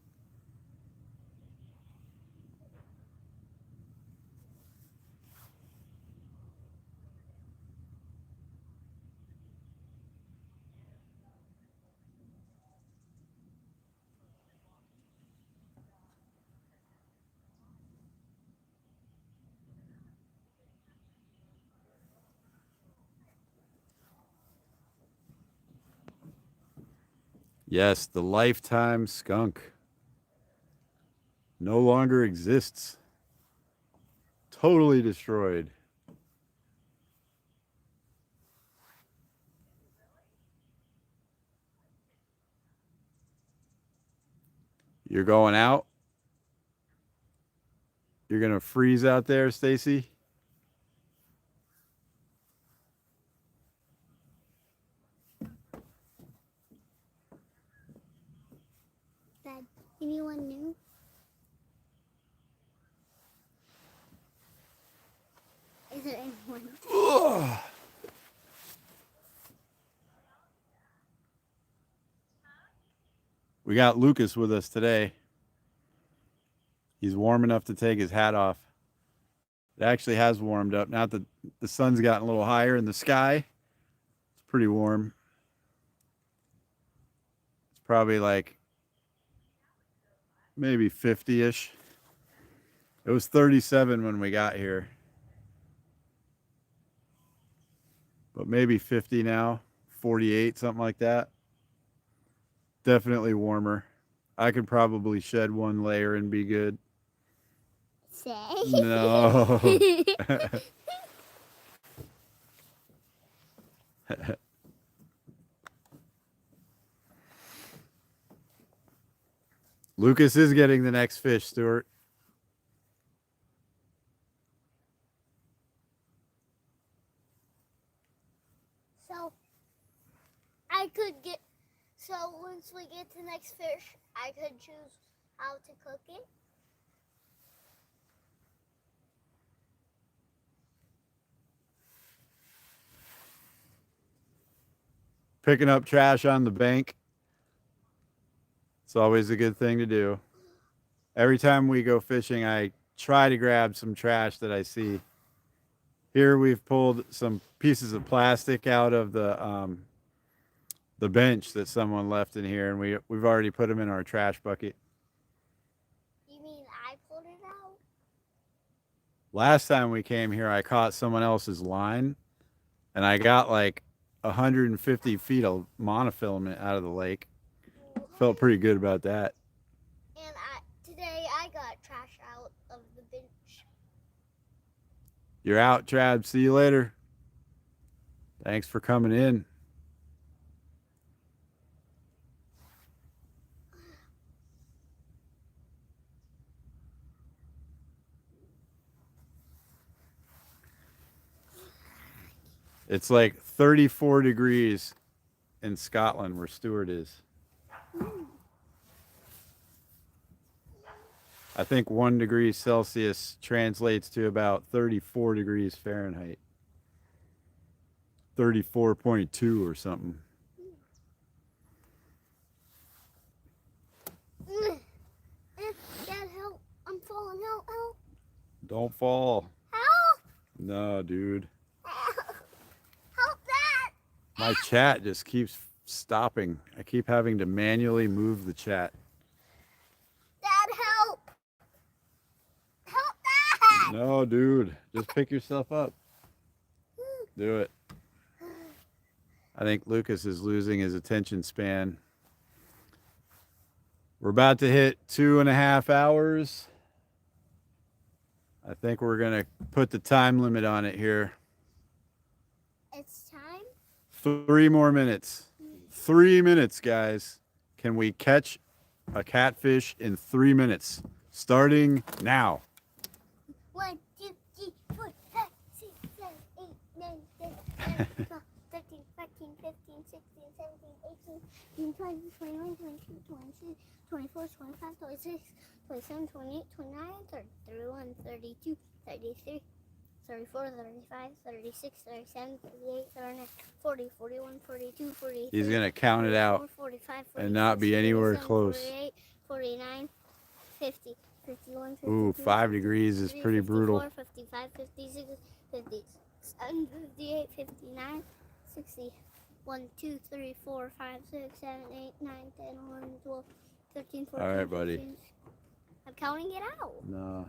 Yes, the lifetime skunk no longer exists. Totally destroyed. You're going out? You're going to freeze out there, Stacy? Dad, anyone new? Is there anyone? Ugh. We got Lucas with us today. He's warm enough to take his hat off. It actually has warmed up. Now that the sun's gotten a little higher in the sky, it's pretty warm. It's probably like maybe 50-ish. It was 37 when we got here. But maybe 50 now, 48, something like that. Definitely warmer. I could probably shed one layer and be good. Say. No. Lucas is getting the next fish, Stuart. So, I could get. So once we get to the next fish, I could choose how to cook it. Picking up trash on the bank. It's always a good thing to do. Every time we go fishing, I try to grab some trash that I see. Here we've pulled some pieces of plastic out of the bench that someone left in here, and we've already put them in our trash bucket. You mean I pulled it out? Last time we came here, I caught someone else's line, and I got like 150 feet of monofilament out of the lake. Felt pretty good about that. And today I got trash out of the bench. You're out, Trab. See you later. Thanks for coming in. It's like 34 degrees in Scotland where Stuart is. I think 1 degree Celsius translates to about 34 degrees Fahrenheit. 34.2 or something. Dad, help. I'm falling. Help. Don't fall. Help! No, dude. Help! Help that! My chat just keeps stopping. I keep having to manually move the chat. Dad, help! Help that! No, dude. Just pick yourself up. Do it. I think Lucas is losing his attention span. We're about to hit 2.5 hours. I think we're going to put the time limit on it here. It's time. 3 more minutes. 3 minutes, guys. Can we catch a catfish in 3 minutes? Starting now. 1, 2, 3, 4, 5, 6, 7, 8, 9, 10, 11, 12, 13, 14, 15, 16, 17, 18, 20, 21, 22, 23, 24, 25, 26, 27, 28, 29, 30, 31, 32, 33, 34, 35, 36, 37, 38, 39, 40, 41, 42, 43. He's going to count it out 45, and not be anywhere 47, close. 48, 49, 50, 51, 52, Ooh, 5 degrees is pretty brutal. 54, 55, 56, 57, 58, 59, 60. 1, 2, 3, 4, 5, 6, 7, 8, 9, 10, 11, 12, 13, 14. All right, buddy. 15. I'm counting it out. No.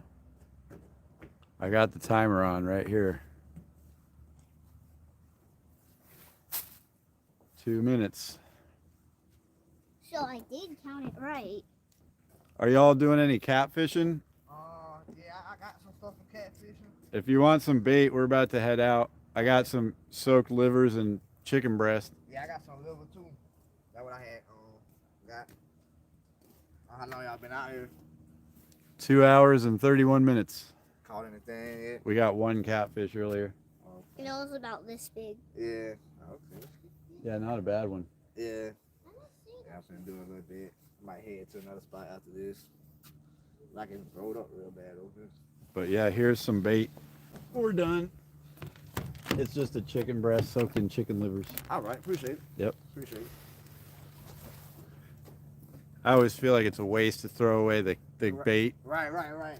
I got the timer on right here. 2 minutes. So I did count it right. Are y'all doing any catfishing? Yeah, I got some stuff for catfishing. If you want some bait, we're about to head out. I got some soaked livers and chicken breast. Yeah, I got some liver too. That's what I had. Got. How long y'all been out here? 2 hours and 31 minutes. Caught anything yet? We got one catfish earlier. You know, it was about this big. Yeah. Okay. Yeah, not a bad one. Yeah. Yeah, I'm finna do a little bit. Might head to another spot after this. I can throw it up real bad over. But yeah, here's some bait. We're done. It's just a chicken breast soaked in chicken livers. All right, appreciate it. Yep. Appreciate it. I always feel like it's a waste to throw away the bait. Right.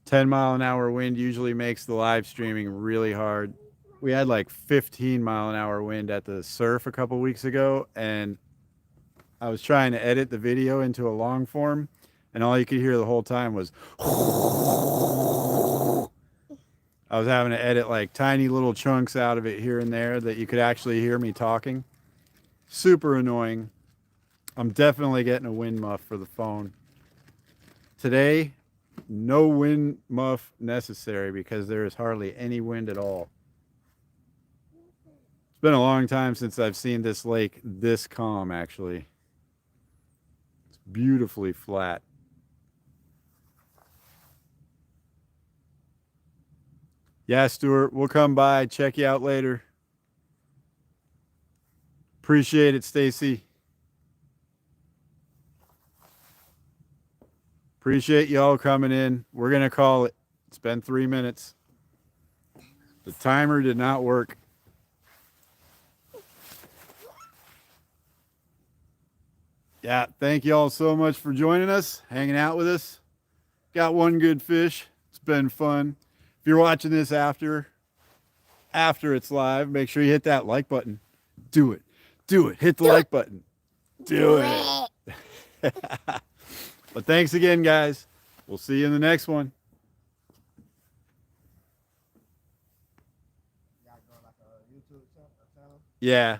$10-mile-an-hour wind usually makes the live streaming really hard. We had like 15-mile-an-hour wind at the surf a couple weeks ago, and I was trying to edit the video into a long form, and all you could hear the whole time was I was having to edit like tiny little chunks out of it here and there that you could actually hear me talking. Super annoying. I'm definitely getting a wind muff for the phone. Today, no wind muff necessary because there is hardly any wind at all. It's been a long time since I've seen this lake this calm, actually. It's beautifully flat. Yeah, Stuart, we'll come by, check you out later. Appreciate it, Stacy. Appreciate y'all coming in. We're going to call it. It's been 3 minutes. The timer did not work. Yeah, thank y'all so much for joining us, hanging out with us. Got one good fish. It's been fun. If you're watching this after it's live, make sure you hit that like button. Do it. Do it. Hit the like button. Do it. But thanks again, guys. We'll see you in the next one. Y'all doing like a YouTube channel? Yeah.